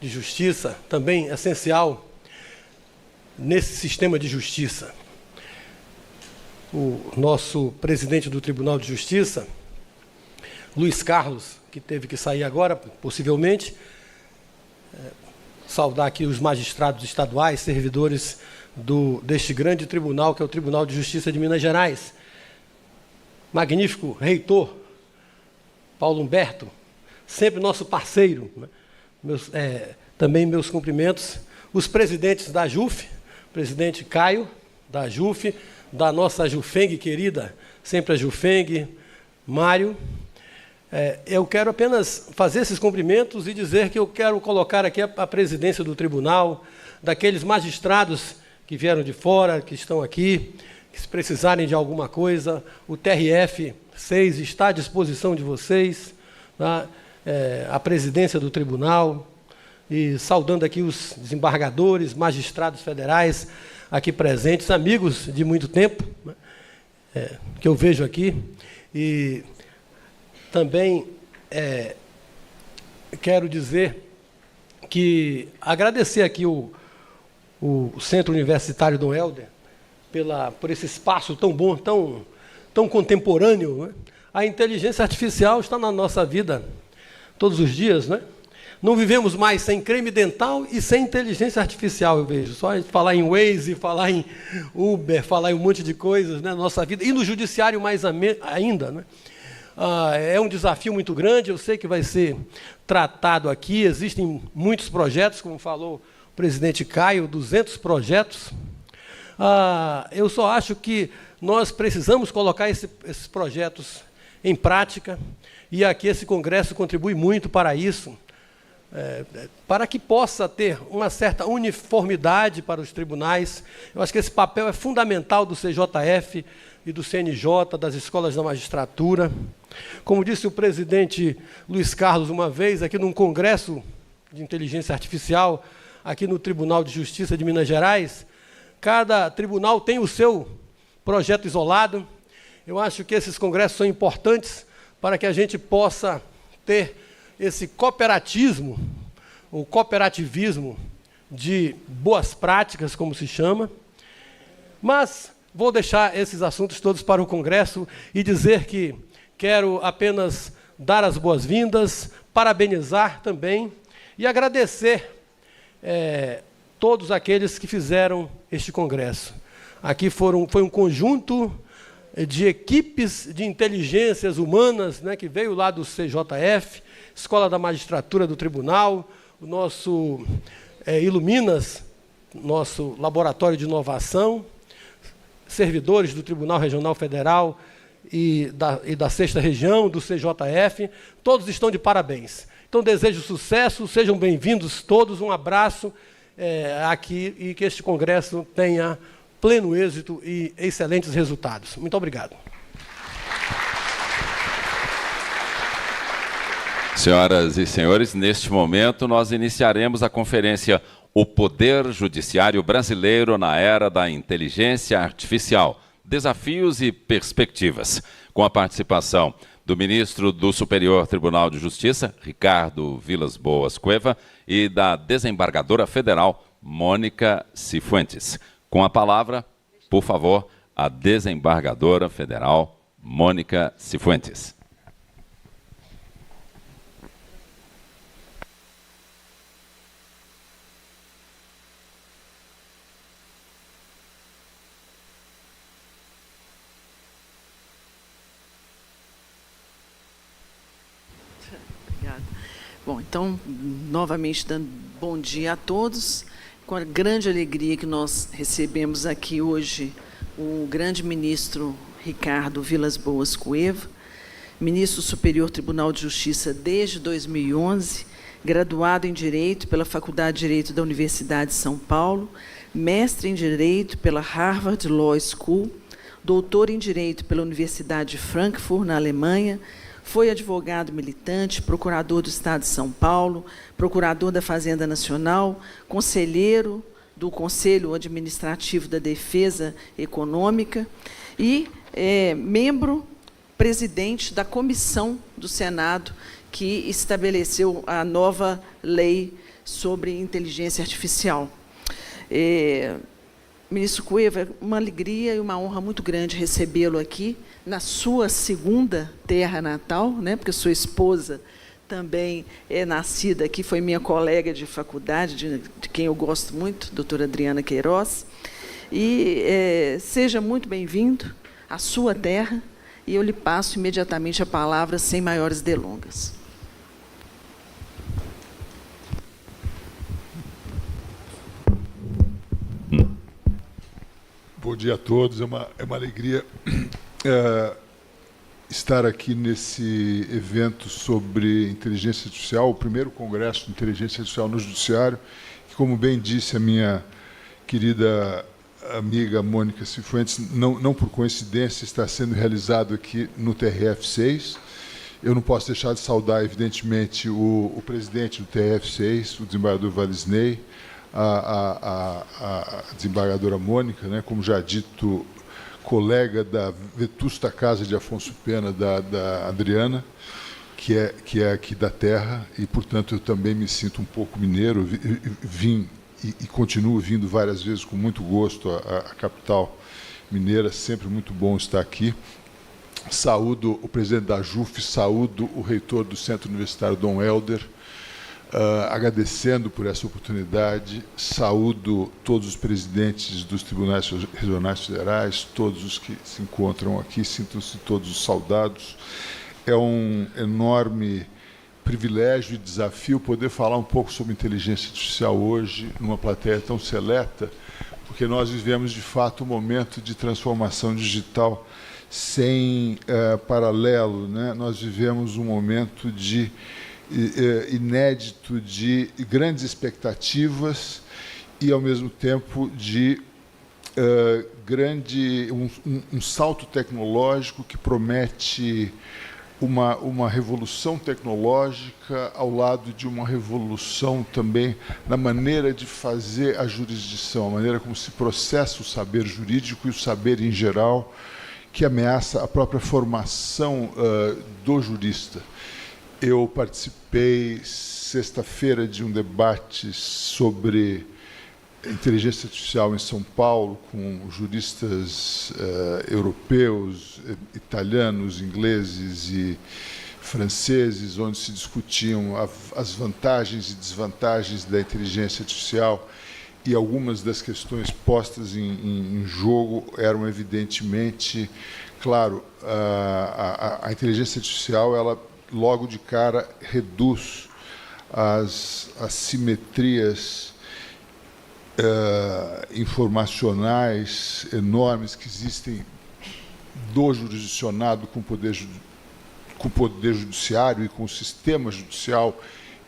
de justiça, também essencial nesse sistema de justiça. O nosso presidente do Tribunal de Justiça, Luiz Carlos, que teve que sair agora, possivelmente, saudar aqui os magistrados estaduais, servidores deste grande tribunal, que é o Tribunal de Justiça de Minas Gerais. Magnífico reitor, Paulo Humberto, sempre nosso parceiro, né? Também meus cumprimentos. Os presidentes da JUF, presidente Caio, da JUF, da nossa JUFENG querida, sempre a JUFENG, Mário. Eu quero apenas fazer esses cumprimentos e dizer que eu quero colocar aqui a presidência do tribunal, daqueles magistrados que vieram de fora, que estão aqui, que se precisarem de alguma coisa, o TRF-6 está à disposição de vocês, tá? A presidência do tribunal, e saudando aqui os desembargadores, magistrados federais aqui presentes, amigos de muito tempo, né? Que eu vejo aqui, e também quero dizer que agradecer aqui o Centro Universitário Dom Helder por esse espaço tão bom, tão contemporâneo, né? A inteligência artificial está na nossa vida todos os dias, né? Não vivemos mais sem creme dental e sem inteligência artificial, eu vejo. Só falar em Waze, falar em Uber, falar em um monte de coisas, né, na nossa vida. E no judiciário mais ainda, né? É um desafio muito grande, eu sei que vai ser tratado aqui, existem muitos projetos, como falou o presidente Caio, 200 projetos. Eu só acho que nós precisamos colocar esses projetos em prática, e aqui esse congresso contribui muito para isso, para que possa ter uma certa uniformidade para os tribunais. Eu acho que esse papel é fundamental do CJF e do CNJ, das escolas da magistratura. Como disse o presidente Luiz Carlos uma vez, aqui num congresso de inteligência artificial, aqui no Tribunal de Justiça de Minas Gerais, cada tribunal tem o seu projeto isolado. Eu acho que esses congressos são importantes para que a gente possa ter esse cooperatismo, o cooperativismo de boas práticas, como se chama. Mas vou deixar esses assuntos todos para o Congresso e dizer que quero apenas dar as boas-vindas, parabenizar também e agradecer todos aqueles que fizeram este Congresso. Aqui foi um conjunto de equipes de inteligências humanas, né, que veio lá do CJF, Escola da Magistratura do Tribunal, o nosso Iluminas, nosso laboratório de inovação, servidores do Tribunal Regional Federal e da 6ª Região, do CJF, todos estão de parabéns. Então, desejo sucesso, sejam bem-vindos todos, um abraço aqui e que este congresso tenha pleno êxito e excelentes resultados. Muito obrigado. Senhoras e senhores, neste momento nós iniciaremos a conferência O Poder Judiciário Brasileiro na Era da Inteligência Artificial, Desafios e Perspectivas, com a participação do ministro do Superior Tribunal de Justiça, Ricardo Vilas Boas Cueva, e da desembargadora federal, Mônica Cifuentes. Com a palavra, por favor, a desembargadora federal, Mônica Cifuentes. Obrigada. Bom, então, novamente, dando bom dia a todos. Com a grande alegria que nós recebemos aqui hoje o grande ministro Ricardo Vilas Boas Cueva, ministro do Superior Tribunal de Justiça desde 2011, graduado em Direito pela Faculdade de Direito da Universidade de São Paulo, mestre em Direito pela Harvard Law School, doutor em Direito pela Universidade de Frankfurt, na Alemanha, foi advogado militante, procurador do Estado de São Paulo, procurador da Fazenda Nacional, conselheiro do Conselho Administrativo da Defesa Econômica e membro presidente da comissão do Senado que estabeleceu a nova lei sobre inteligência artificial. Ministro Cueva, uma alegria e uma honra muito grande recebê-lo aqui, na sua segunda terra natal, né, porque sua esposa também é nascida aqui, foi minha colega de faculdade, de quem eu gosto muito, doutora Adriana Queiroz. E seja muito bem-vindo à sua terra, e eu lhe passo imediatamente a palavra, sem maiores delongas. Bom dia a todos, é uma alegria estar aqui nesse evento sobre inteligência artificial, o primeiro congresso de inteligência artificial no judiciário, que, como bem disse a minha querida amiga Mônica Cifuentes, não por coincidência está sendo realizado aqui no TRF6. Eu não posso deixar de saudar, evidentemente, o presidente do TRF6, o desembargador Valisney, a desembargadora Mônica, né, como já dito, colega da vetusta casa de Afonso Pena, da Adriana, que é aqui da terra, e, portanto, eu também me sinto um pouco mineiro. Vim e continuo vindo várias vezes com muito gosto à capital mineira, sempre muito bom estar aqui. Saúdo o presidente da JUF, saúdo o reitor do Centro Universitário, Dom Helder, agradecendo por essa oportunidade, saúdo todos os presidentes dos tribunais regionais federais, todos os que se encontram aqui, sintam-se todos saudados. É um enorme privilégio e desafio poder falar um pouco sobre inteligência artificial hoje, numa plateia tão seleta, porque nós vivemos, de fato, um momento de transformação digital sem paralelo, né? Nós vivemos um momento de inédito de grandes expectativas e, ao mesmo tempo, de um salto tecnológico que promete uma revolução tecnológica ao lado de uma revolução também na maneira de fazer a jurisdição, a maneira como se processa o saber jurídico e o saber em geral, que ameaça a própria formação do jurista. Eu participei sexta-feira de um debate sobre inteligência artificial em São Paulo, com juristas europeus, italianos, ingleses e franceses, onde se discutiam as vantagens e desvantagens da inteligência artificial, e algumas das questões postas em jogo eram evidentemente, claro, a inteligência artificial, ela logo de cara reduz as simetrias informacionais enormes que existem do jurisdicionado com o poder judiciário e com o sistema judicial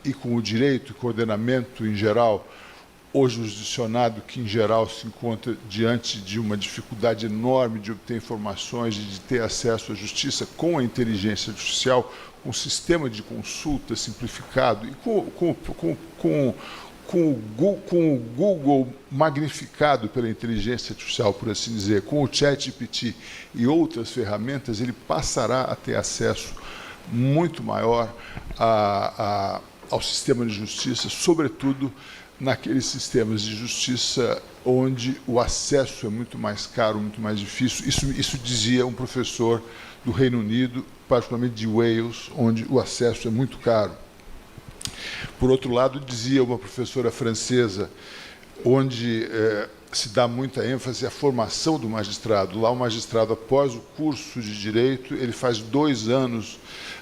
e com o direito e com o ordenamento em geral, o jurisdicionado que em geral se encontra diante de uma dificuldade enorme de obter informações e de ter acesso à justiça com a inteligência artificial, com o sistema de consulta simplificado e com o Google magnificado pela inteligência artificial, por assim dizer, com o ChatGPT e outras ferramentas, ele passará a ter acesso muito maior ao sistema de justiça, sobretudo naqueles sistemas de justiça onde o acesso é muito mais caro, muito mais difícil. Isso dizia um professor do Reino Unido, particularmente de Wales, onde o acesso é muito caro. Por outro lado, dizia uma professora francesa, onde se dá muita ênfase à formação do magistrado. Lá, o magistrado, após o curso de Direito, ele faz 2 anos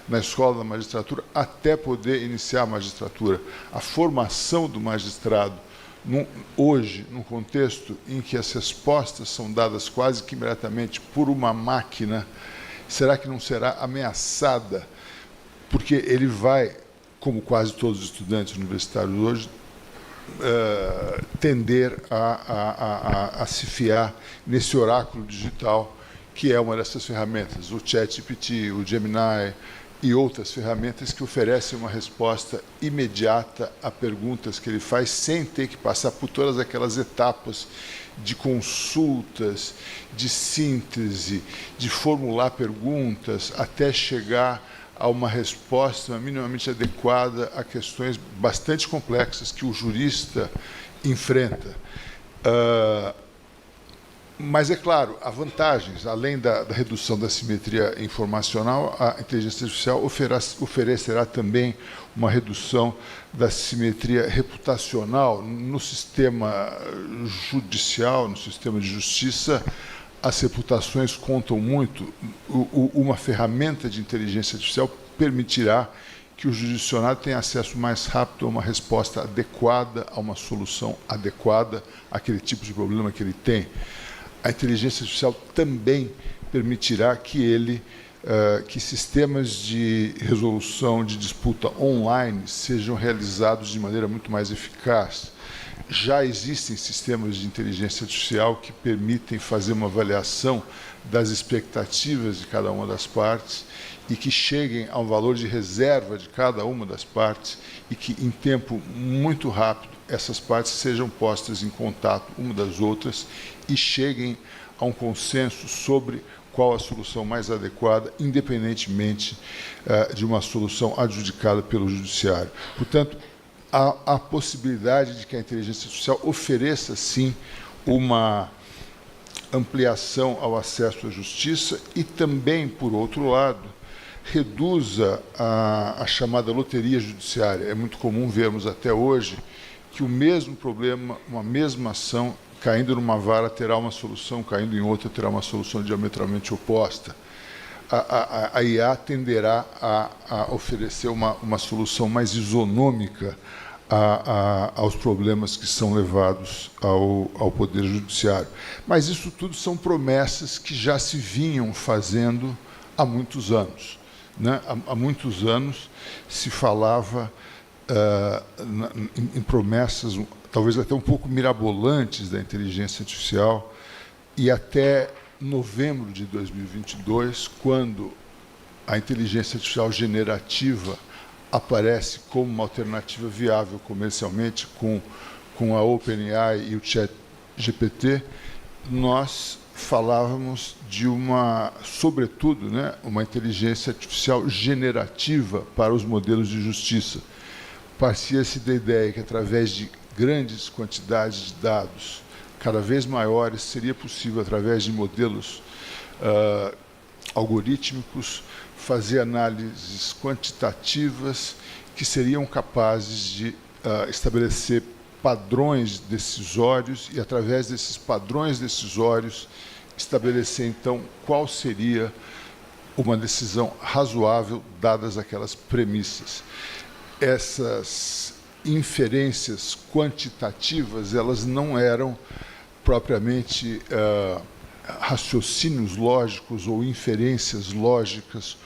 na escola da magistratura até poder iniciar a magistratura. A formação do magistrado, hoje, num contexto em que as respostas são dadas quase que imediatamente por uma máquina, será que não será ameaçada? Porque ele vai, como quase todos os estudantes universitários hoje, tender a se fiar nesse oráculo digital, que é uma dessas ferramentas, o ChatGPT, o Gemini e outras ferramentas que oferecem uma resposta imediata a perguntas que ele faz, sem ter que passar por todas aquelas etapas de consultas, de síntese, de formular perguntas, até chegar a uma resposta minimamente adequada a questões bastante complexas que o jurista enfrenta. Mas, é claro, há vantagens. Além da redução da simetria informacional, a inteligência artificial oferecerá também uma redução da simetria reputacional. No sistema judicial, no sistema de justiça, as reputações contam muito. Uma ferramenta de inteligência artificial permitirá que o jurisdicionado tenha acesso mais rápido a uma resposta adequada, a uma solução adequada àquele tipo de problema que ele tem. A inteligência artificial também permitirá que que sistemas de resolução de disputa online sejam realizados de maneira muito mais eficaz. Já existem sistemas de inteligência artificial que permitem fazer uma avaliação das expectativas de cada uma das partes e que cheguem ao valor de reserva de cada uma das partes e que, em tempo muito rápido, essas partes sejam postas em contato uma das outras e cheguem a um consenso sobre qual a solução mais adequada, independentemente de uma solução adjudicada pelo judiciário. Portanto, há a possibilidade de que a inteligência artificial ofereça, sim, uma ampliação ao acesso à justiça e também, por outro lado, reduza a chamada loteria judiciária. É muito comum vermos até hoje que o mesmo problema, uma mesma ação, caindo numa vara terá uma solução, caindo em outra terá uma solução diametralmente oposta. A IA tenderá a oferecer uma solução mais isonômica aos problemas que são levados ao Poder Judiciário. Mas isso tudo são promessas que já se vinham fazendo há muitos anos. né? Há muitos anos se falava em promessas, talvez até um pouco mirabolantes da inteligência artificial, e até novembro de 2022, quando a inteligência artificial generativa aparece como uma alternativa viável comercialmente com a OpenAI e o ChatGPT, nós falávamos de sobretudo, né, uma inteligência artificial generativa para os modelos de justiça. Partia-se da ideia que, através de grandes quantidades de dados, cada vez maiores, seria possível, através de modelos algorítmicos, fazer análises quantitativas que seriam capazes de estabelecer padrões decisórios e, através desses padrões decisórios, estabelecer, então, qual seria uma decisão razoável, dadas aquelas premissas. Essas inferências quantitativas, elas não eram propriamente raciocínios lógicos ou inferências lógicas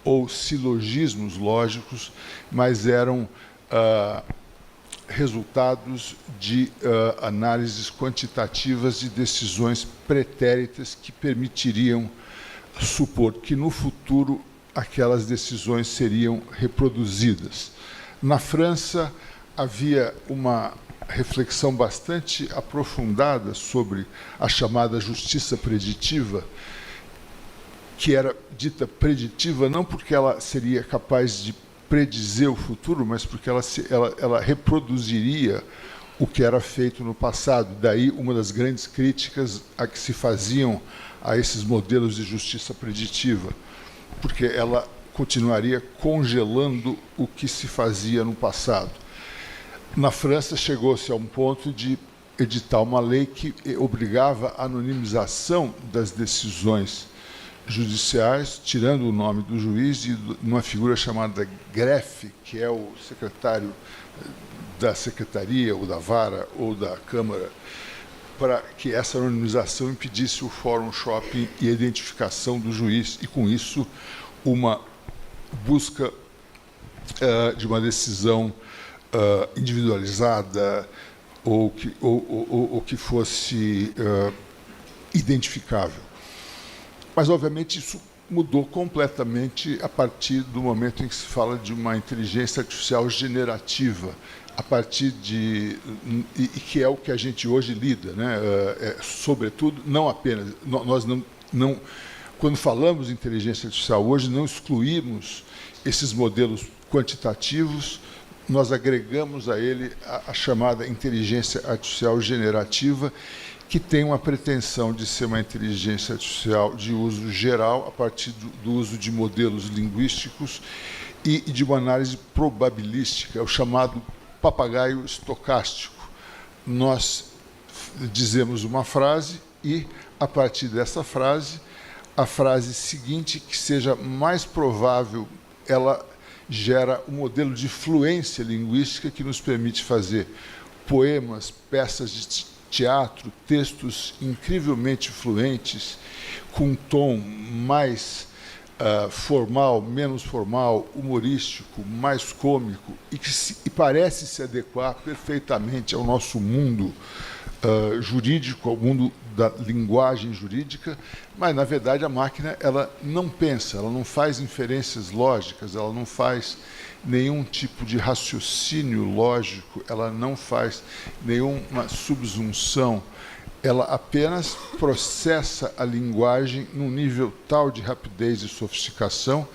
ou silogismos lógicos, mas eram resultados de análises quantitativas de decisões pretéritas que permitiriam supor que, no futuro, aquelas decisões seriam reproduzidas. Na França, havia uma reflexão bastante aprofundada sobre a chamada justiça preditiva, que era dita preditiva não porque ela seria capaz de predizer o futuro, mas porque ela reproduziria o que era feito no passado. Daí uma das grandes críticas a que se faziam a esses modelos de justiça preditiva, porque ela continuaria congelando o que se fazia no passado. Na França, chegou-se a um ponto de editar uma lei que obrigava a anonimização das decisões judiciais, tirando o nome do juiz e uma figura chamada greffe, que é o secretário da secretaria, ou da vara, ou da Câmara, para que essa anonimização impedisse o fórum shopping e a identificação do juiz, e, com isso, uma busca de uma decisão individualizada ou que fosse identificável. Mas, obviamente, isso mudou completamente a partir do momento em que se fala de uma inteligência artificial generativa, a partir de... e que é o que a gente hoje lida, né? Sobretudo, não apenas... Nós não quando falamos de inteligência artificial hoje, não excluímos esses modelos quantitativos, nós agregamos a ele a chamada inteligência artificial generativa, que tem uma pretensão de ser uma inteligência artificial de uso geral, a partir do uso de modelos linguísticos e de uma análise probabilística, é o chamado papagaio estocástico. Nós dizemos uma frase e, a partir dessa frase, a frase seguinte, que seja mais provável, ela gera um modelo de fluência linguística que nos permite fazer poemas, peças de teatro, textos incrivelmente fluentes, com um tom mais formal, menos formal, humorístico, mais cômico, e parece se adequar perfeitamente ao nosso mundo jurídico, ao mundo da linguagem jurídica, mas, na verdade, a máquina ela não pensa, ela não faz inferências lógicas, ela não faz nenhum tipo de raciocínio lógico, ela não faz nenhuma subsunção, ela apenas processa a linguagem num nível tal de rapidez e sofisticação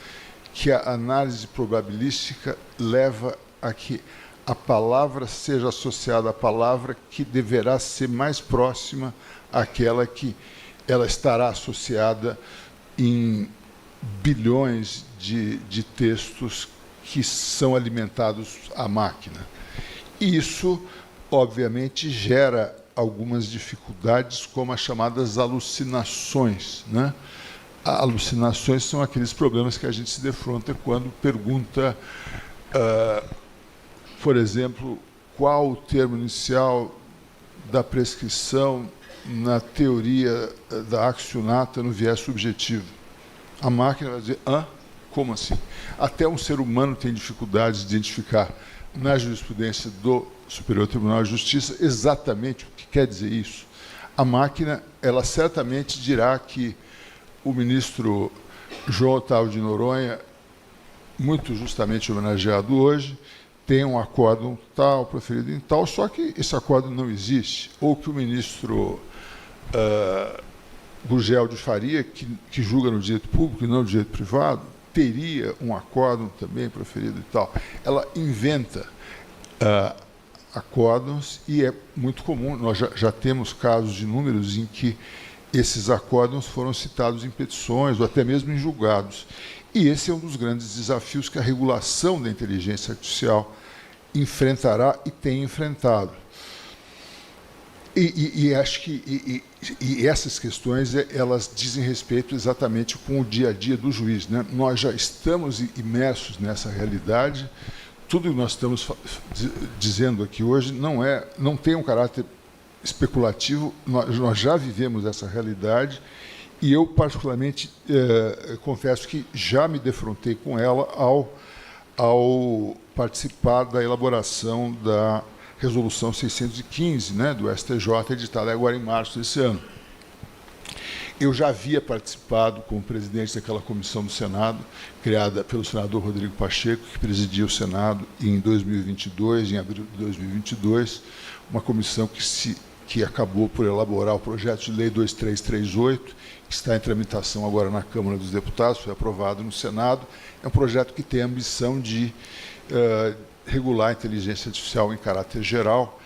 que a análise probabilística leva a que a palavra seja associada à palavra que deverá ser mais próxima àquela que ela estará associada em bilhões de textos que são alimentados à máquina. E isso, obviamente, gera algumas dificuldades, como as chamadas alucinações, né? Alucinações são aqueles problemas que a gente se defronta quando pergunta, por exemplo, qual o termo inicial da prescrição na teoria da accionata no viés subjetivo. A máquina vai dizer, Como assim? Até um ser humano tem dificuldades de identificar na jurisprudência do Superior Tribunal de Justiça exatamente o que quer dizer isso. A máquina, ela certamente dirá que o ministro João Otávio de Noronha, muito justamente homenageado hoje, tem um acórdão tal, proferido em tal, só que esse acórdão não existe. Ou que o ministro Gurgel de Faria, que julga no direito público e não no direito privado, teria um acórdão também proferido e tal. Ela inventa acórdãos e é muito comum, nós já temos casos de números em que esses acórdãos foram citados em petições ou até mesmo em julgados. E esse é um dos grandes desafios que a regulação da inteligência artificial enfrentará e tem enfrentado. E acho que essas questões elas dizem respeito exatamente com o dia a dia do juiz, né? Nós já estamos imersos nessa realidade. Tudo que nós estamos dizendo aqui hoje não tem um caráter especulativo. Nós já vivemos essa realidade e eu particularmente confesso que já me defrontei com ela ao participar da elaboração da Resolução 615, né, do STJ, editada agora em março desse ano. Eu já havia participado como presidente daquela comissão do Senado, criada pelo senador Rodrigo Pacheco, que presidia o Senado em 2022, em abril de 2022, uma comissão que acabou por elaborar o projeto de lei 2338, que está em tramitação agora na Câmara dos Deputados, foi aprovado no Senado. É um projeto que tem a ambição de regular a inteligência artificial em caráter geral,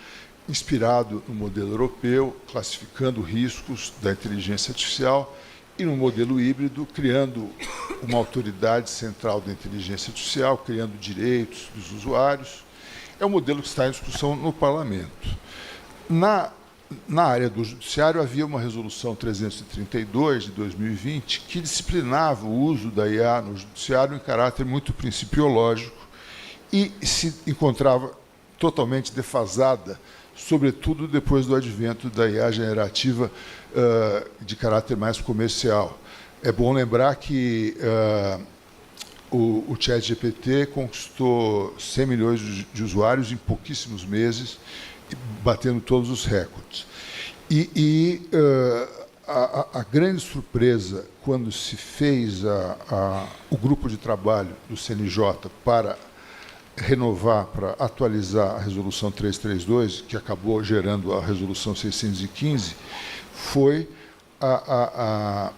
inspirado no modelo europeu, classificando riscos da inteligência artificial, e no modelo híbrido, criando uma autoridade central da inteligência artificial, criando direitos dos usuários. É um modelo que está em discussão no Parlamento. Na área do judiciário, havia uma resolução 332 de 2020 que disciplinava o uso da IA no judiciário em caráter muito principiológico e se encontrava totalmente defasada, sobretudo depois do advento da IA generativa de caráter mais comercial. É bom lembrar que o ChatGPT conquistou 100 milhões de usuários em pouquíssimos meses, batendo todos os recordes. A grande surpresa, quando se fez o grupo de trabalho do CNJ para renovar, para atualizar a Resolução 332, que acabou gerando a Resolução 615, foi a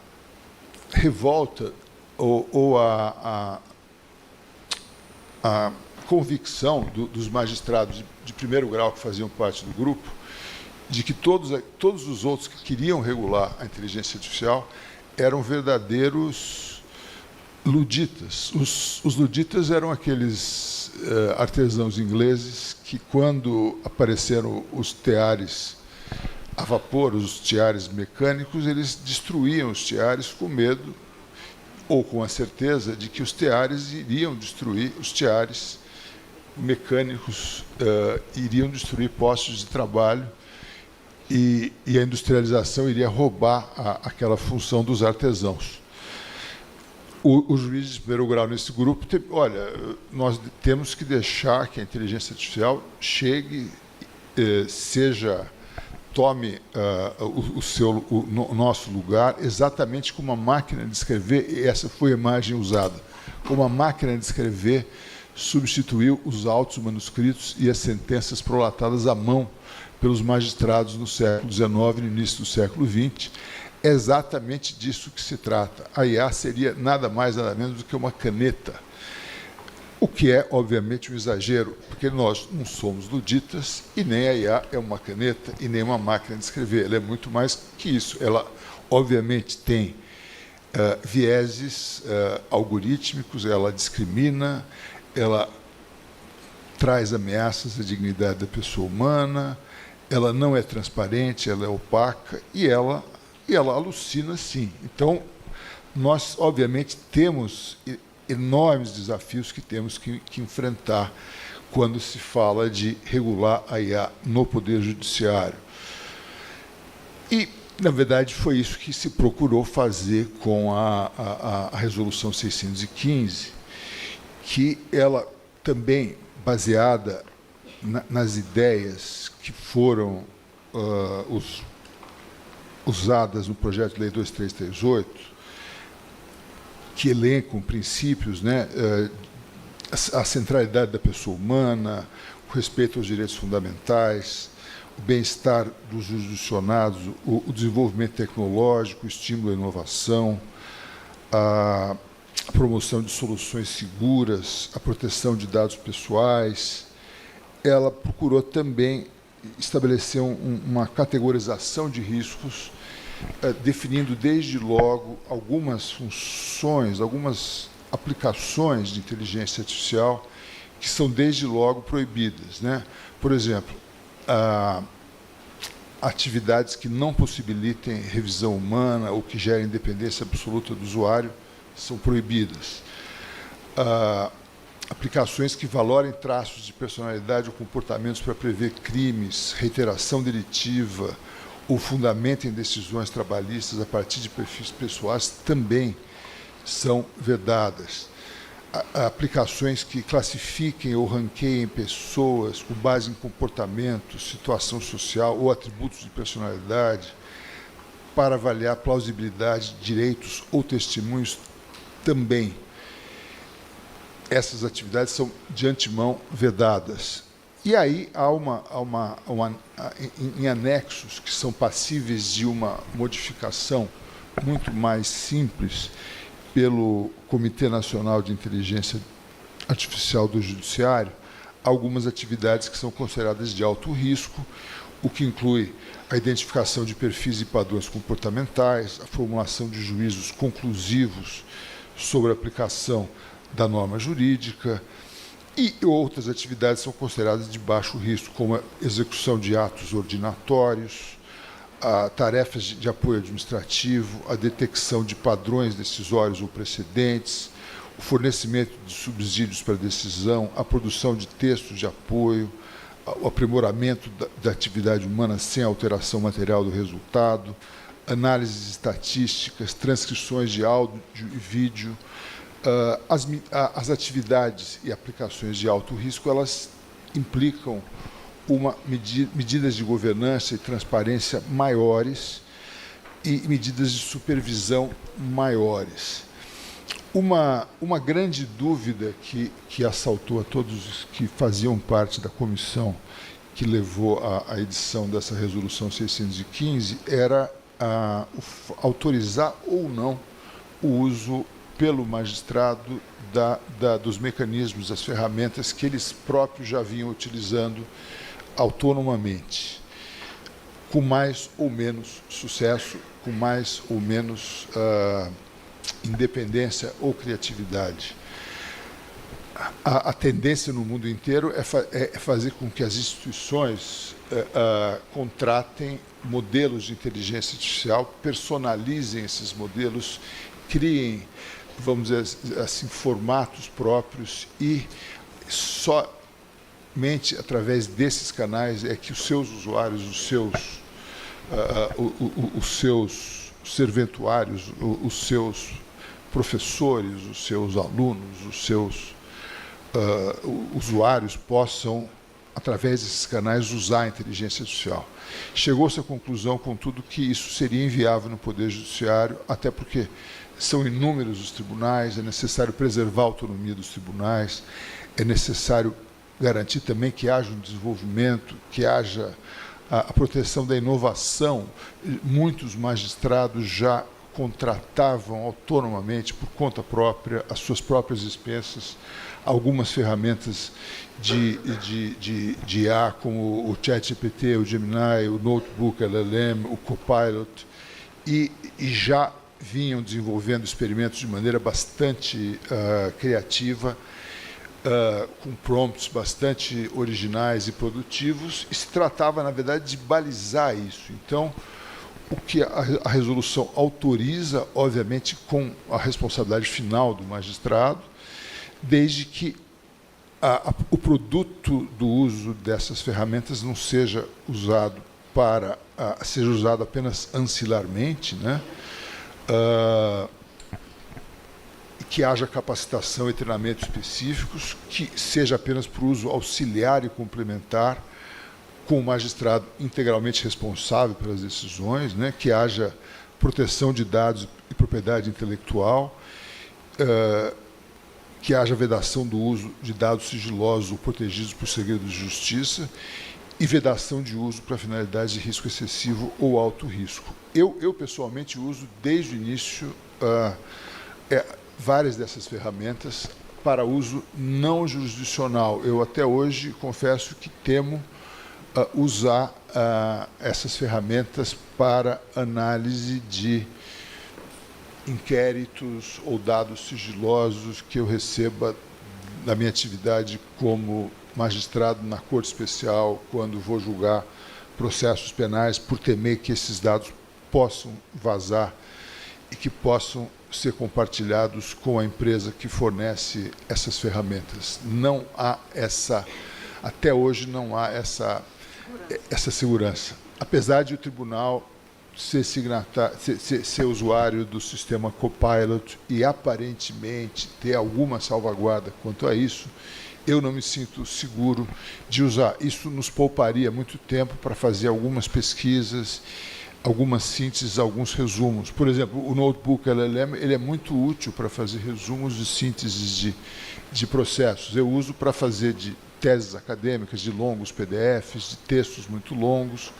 revolta ou a convicção dos magistrados de primeiro grau que faziam parte do grupo, de que todos os outros que queriam regular a inteligência artificial eram verdadeiros luditas. Os luditas eram aqueles artesãos ingleses que, quando apareceram os teares a vapor, os teares mecânicos, eles destruíam os teares com medo ou com a certeza de que os teares iriam destruir os teares mecânicos, iriam destruir postos de trabalho e a industrialização iria roubar aquela função dos artesãos. O juiz de primeiro grau nesse grupo, olha, nós temos que deixar que a inteligência artificial chegue, tome o nosso lugar, exatamente como a máquina de escrever, e essa foi a imagem usada, como a máquina de escrever substituiu os autos manuscritos e as sentenças prolatadas à mão pelos magistrados no século XIX e no início do século XX. É exatamente disso que se trata. A IA seria nada mais, nada menos do que uma caneta, o que é, obviamente, um exagero, porque nós não somos luditas e nem a IA é uma caneta e nem uma máquina de escrever. Ela é muito mais que isso. Ela, obviamente, tem vieses algorítmicos, ela discrimina, ela traz ameaças à dignidade da pessoa humana, ela não é transparente, ela é opaca e ela alucina, sim. Então, nós, obviamente, temos enormes desafios que temos que enfrentar quando se fala de regular a IA no Poder Judiciário. E Na verdade, foi isso que se procurou fazer com a Resolução 615, que ela também, baseada nas ideias que foram usadas no projeto de lei 2338, que elencam princípios, né, a centralidade da pessoa humana, o respeito aos direitos fundamentais, o bem-estar dos jurisdicionados, o desenvolvimento tecnológico, o estímulo à inovação, a promoção de soluções seguras, a proteção de dados pessoais. Ela procurou também estabelecer uma categorização de riscos, definindo desde logo algumas funções, algumas aplicações de inteligência artificial que são desde logo proibidas, né? Por exemplo, atividades que não possibilitem revisão humana ou que gerem independência absoluta do usuário são proibidas. Aplicações que valorem traços de personalidade ou comportamentos para prever crimes, reiteração delitiva ou fundamentem decisões trabalhistas a partir de perfis pessoais também são vedadas. Aplicações que classifiquem ou ranqueiem pessoas com base em comportamento, situação social ou atributos de personalidade para avaliar plausibilidade, direitos ou testemunhos também. Essas atividades são de antemão vedadas. E aí há em anexos que são passíveis de uma modificação muito mais simples pelo Comitê Nacional de Inteligência Artificial do Judiciário, algumas atividades que são consideradas de alto risco, o que inclui a identificação de perfis e padrões comportamentais, a formulação de juízos conclusivos sobre a aplicação da norma jurídica, e outras atividades são consideradas de baixo risco, como a execução de atos ordinatórios, tarefas de apoio administrativo, a detecção de padrões decisórios ou precedentes, o fornecimento de subsídios para decisão, a produção de textos de apoio, o aprimoramento da atividade humana sem alteração material do resultado, análises estatísticas, transcrições de áudio e vídeo. As atividades e aplicações de alto risco, elas implicam medidas de governança e transparência maiores e medidas de supervisão maiores. Uma grande dúvida que assaltou a todos os que faziam parte da comissão que levou à edição dessa Resolução 615 era autorizar ou não o uso pelo magistrado dos mecanismos, das ferramentas que eles próprios já vinham utilizando autonomamente, com mais ou menos sucesso, com mais ou menos independência ou criatividade. A tendência no mundo inteiro é fazer com que as instituições contratem modelos de inteligência artificial, personalizem esses modelos, criem, vamos dizer assim, formatos próprios e somente através desses canais é que os seus usuários, os seus serventuários, os seus professores, os seus alunos, os seus usuários possam, através desses canais, usar a inteligência artificial. Chegou-se à conclusão, contudo, que isso seria inviável no Poder Judiciário, até porque são inúmeros os tribunais, é necessário preservar a autonomia dos tribunais, é necessário garantir também que haja um desenvolvimento, que haja a proteção da inovação. Muitos magistrados já contratavam autonomamente, por conta própria, as suas próprias expensas, algumas ferramentas de IA, como o ChatGPT, o Gemini, o Notebook LLM, o Copilot, e já vinham desenvolvendo experimentos de maneira bastante criativa, com prompts bastante originais e produtivos, e se tratava, na verdade, de balizar isso. Então, o que a resolução autoriza, obviamente, com a responsabilidade final do magistrado, desde que o produto do uso dessas ferramentas não seja usado para seja usado apenas ancilarmente, né? Que haja capacitação e treinamento específicos, que seja apenas para uso auxiliar e complementar, com o magistrado integralmente responsável pelas decisões, né? Que haja proteção de dados e propriedade intelectual, que haja vedação do uso de dados sigilosos ou protegidos por segredo de justiça e vedação de uso para finalidades de risco excessivo ou alto risco. Eu pessoalmente, uso desde o início várias dessas ferramentas para uso não jurisdicional. Eu, até hoje, confesso que temo usar essas ferramentas para análise de inquéritos ou dados sigilosos que eu receba na minha atividade como magistrado na Corte Especial, quando vou julgar processos penais, por temer que esses dados possam vazar e que possam ser compartilhados com a empresa que fornece essas ferramentas. Não há até hoje não há essa segurança. Apesar de o tribunal ser usuário do sistema Copilot e aparentemente ter alguma salvaguarda quanto a isso, eu não me sinto seguro de usar. Isso nos pouparia muito tempo para fazer algumas pesquisas, algumas sínteses, alguns resumos. Por exemplo, o Notebook LLM ele é muito útil para fazer resumos de sínteses de processos. Eu uso para fazer de teses acadêmicas, de longos PDFs, de textos muito longos.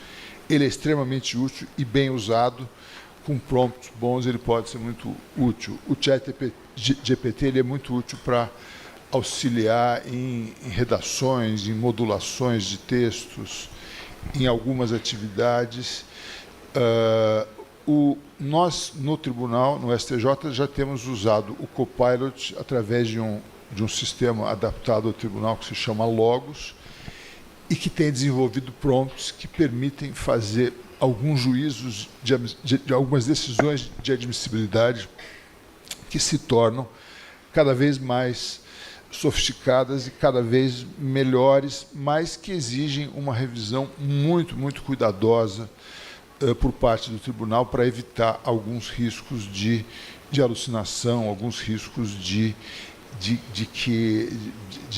Ele é extremamente útil e bem usado, com prompts bons, ele pode ser muito útil. O ChatGPT ele é muito útil para auxiliar em redações, em modulações de textos, em algumas atividades. Nós, no tribunal, no STJ, já temos usado o Copilot através de um sistema adaptado ao tribunal que se chama Logos, e que tem desenvolvido prompts que permitem fazer alguns juízos de algumas decisões de admissibilidade que se tornam cada vez mais sofisticadas e cada vez melhores, mas que exigem uma revisão muito, muito cuidadosa por parte do tribunal para evitar alguns riscos de alucinação, alguns riscos de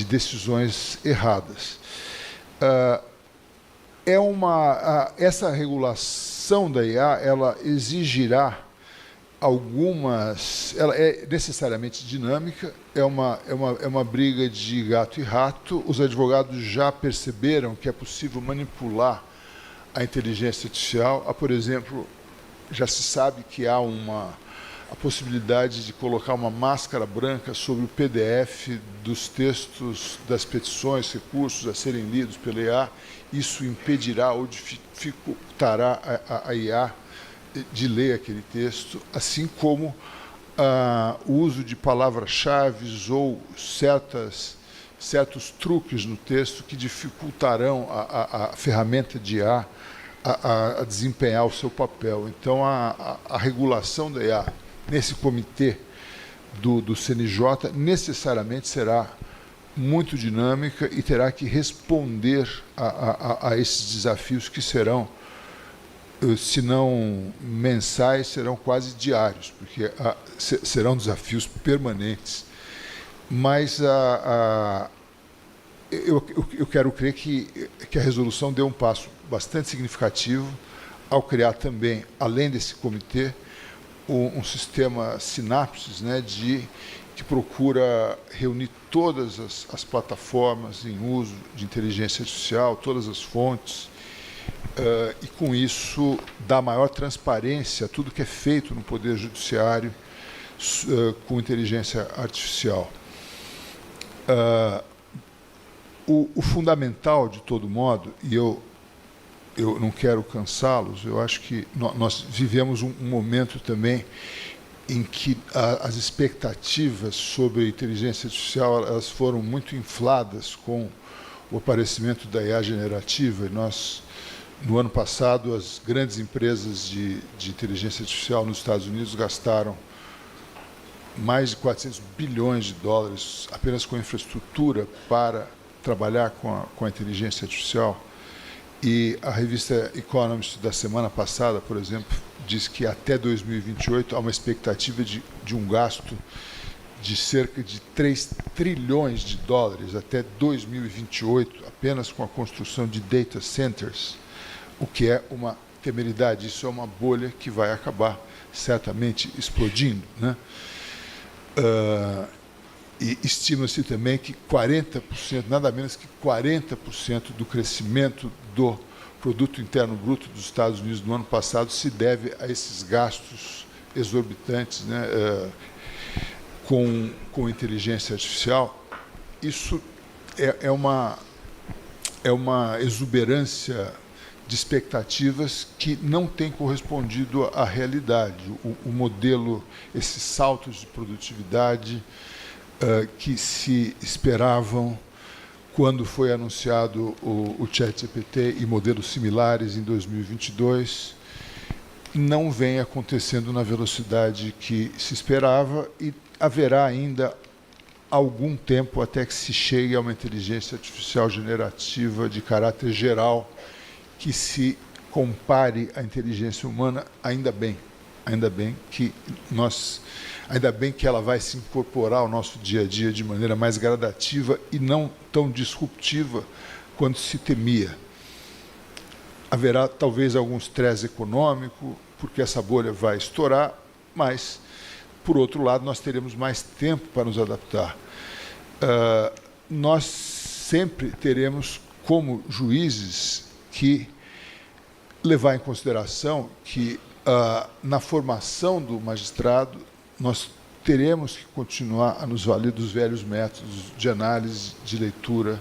decisões erradas. Essa regulação da IA, ela exigirá ela é necessariamente dinâmica, é uma briga de gato e rato. Os advogados já perceberam que é possível manipular a inteligência artificial. Por exemplo, já se sabe que há a possibilidade de colocar uma máscara branca sobre o PDF dos textos das petições, recursos a serem lidos pela IA. Isso impedirá ou dificultará a IA de ler aquele texto, assim como o uso de palavras-chave ou certos truques no texto que dificultarão a ferramenta de IA a desempenhar o seu papel. Então, a regulação da IA nesse comitê do CNJ necessariamente será muito dinâmica e terá que responder a esses desafios que serão, se não mensais, serão quase diários, porque serão desafios permanentes. Mas eu quero crer que a resolução deu um passo bastante significativo ao criar também, além desse comitê, um sistema Sinapses, né, que procura reunir todas as plataformas em uso de inteligência artificial, todas as fontes, e com isso dá maior transparência a tudo que é feito no Poder Judiciário com inteligência artificial. O fundamental, de todo modo, e eu não quero cansá-los, eu acho que nós vivemos um momento também em que as expectativas sobre a inteligência artificial elas foram muito infladas com o aparecimento da IA generativa. E nós, no ano passado, as grandes empresas de inteligência artificial nos Estados Unidos gastaram mais de 400 bilhões de dólares apenas com infraestrutura para trabalhar com a inteligência artificial. E a revista Economist da semana passada, por exemplo, diz que até 2028 há uma expectativa de um gasto de cerca de 3 trilhões de dólares até 2028, apenas com a construção de data centers, o que é uma temeridade. Isso é uma bolha que vai acabar certamente explodindo, né? E estima-se também que 40%, nada menos que 40% do crescimento do Produto Interno Bruto dos Estados Unidos no ano passado se deve a esses gastos exorbitantes, né, com inteligência artificial. Isso é uma exuberância de expectativas que não tem correspondido à realidade. O modelo, esses saltos de produtividade que se esperavam quando foi anunciado o ChatGPT e modelos similares em 2022, não vem acontecendo na velocidade que se esperava e haverá ainda algum tempo até que se chegue a uma inteligência artificial generativa de caráter geral que se compare à inteligência humana. Ainda bem que ela vai se incorporar ao nosso dia a dia de maneira mais gradativa e não tão disruptiva quanto se temia. Haverá talvez algum estresse econômico, porque essa bolha vai estourar, mas, por outro lado, nós teremos mais tempo para nos adaptar. Nós sempre teremos, como juízes, que levar em consideração que, na formação do magistrado, nós teremos que continuar a nos valer dos velhos métodos de análise, de leitura,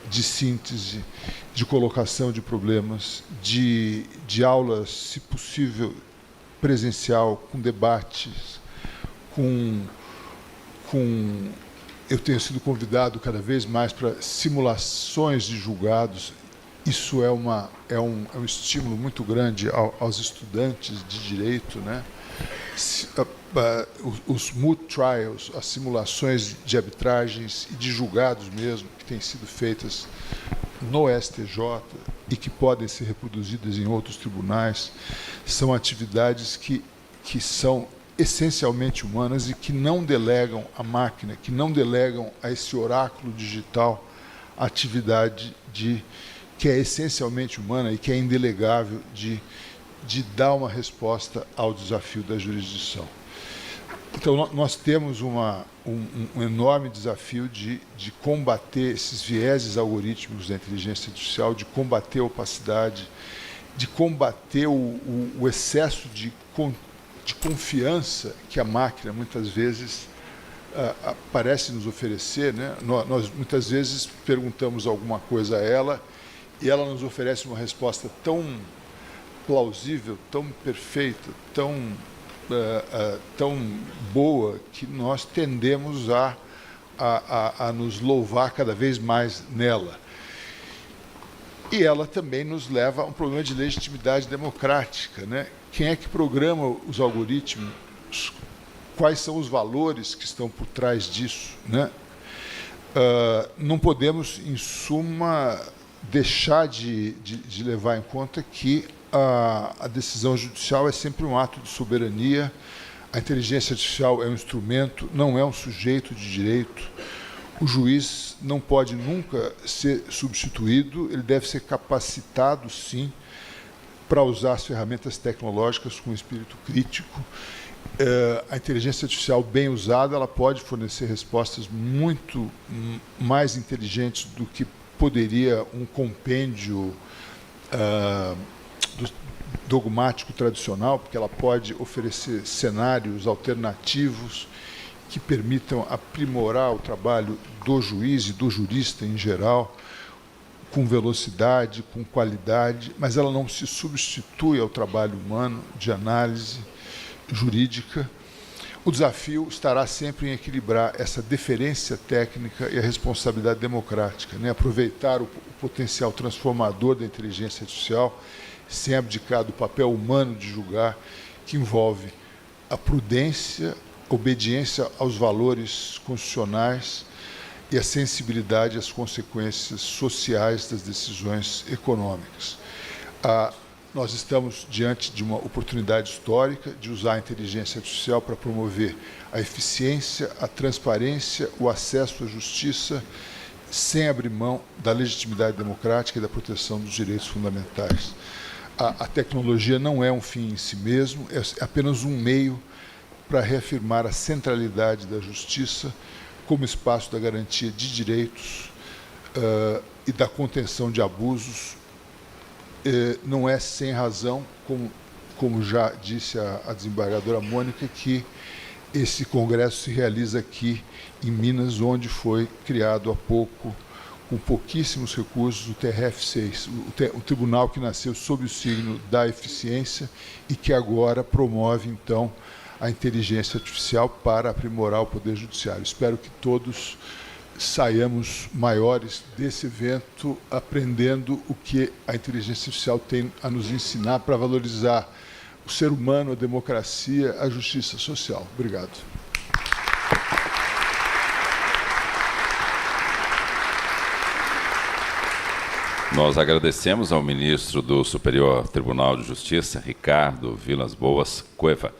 de síntese, de colocação de problemas, de aulas, se possível, presencial, com debates, eu tenho sido convidado cada vez mais para simulações de julgados. Isso é um estímulo muito grande aos estudantes de direito, né? Os moot trials, as simulações de arbitragens e de julgados mesmo, que têm sido feitas no STJ e que podem ser reproduzidas em outros tribunais, são atividades que são essencialmente humanas e que não delegam à máquina, que não delegam a esse oráculo digital a atividade que é essencialmente humana e que é indelegável de dar uma resposta ao desafio da jurisdição. Então, nós temos um enorme desafio de combater esses vieses algorítmicos da inteligência artificial, de combater a opacidade, de combater o excesso de confiança que a máquina, muitas vezes, parece nos oferecer, né? Nós, muitas vezes, perguntamos alguma coisa a ela e ela nos oferece uma resposta tão plausível, tão perfeita, tão boa, que nós tendemos a nos louvar cada vez mais nela. E ela também nos leva a um problema de legitimidade democrática, né? Quem é que programa os algoritmos? Quais são os valores que estão por trás disso, né? Não podemos, em suma, deixar de levar em conta que a decisão judicial é sempre um ato de soberania. A inteligência artificial é um instrumento, não é um sujeito de direito. O juiz não pode nunca ser substituído, ele deve ser capacitado, sim, para usar as ferramentas tecnológicas com espírito crítico. A inteligência artificial bem usada, ela pode fornecer respostas muito mais inteligentes do que poderia um compêndio dogmático tradicional, porque ela pode oferecer cenários alternativos que permitam aprimorar o trabalho do juiz e do jurista em geral, com velocidade, com qualidade, mas ela não se substitui ao trabalho humano de análise jurídica. O desafio estará sempre em equilibrar essa deferência técnica e a responsabilidade democrática, né? Aproveitar o potencial transformador da inteligência artificial sem abdicar do papel humano de julgar, que envolve a prudência, obediência aos valores constitucionais e a sensibilidade às consequências sociais das decisões econômicas. Nós estamos diante de uma oportunidade histórica de usar a inteligência artificial para promover a eficiência, a transparência, o acesso à justiça, sem abrir mão da legitimidade democrática e da proteção dos direitos fundamentais. A tecnologia não é um fim em si mesmo, é apenas um meio para reafirmar a centralidade da justiça como espaço da garantia de direitos e da contenção de abusos. Não é sem razão, como já disse a desembargadora Mônica, que esse congresso se realiza aqui em Minas, onde foi criado há pouco, com pouquíssimos recursos, o TRF6, o tribunal que nasceu sob o signo da eficiência e que agora promove, então, a inteligência artificial para aprimorar o Poder Judiciário. Espero que todos saiamos maiores desse evento, aprendendo o que a inteligência artificial tem a nos ensinar para valorizar o ser humano, a democracia, a justiça social. Obrigado. Nós agradecemos ao ministro do Superior Tribunal de Justiça, Ricardo Vilas Boas Cueva.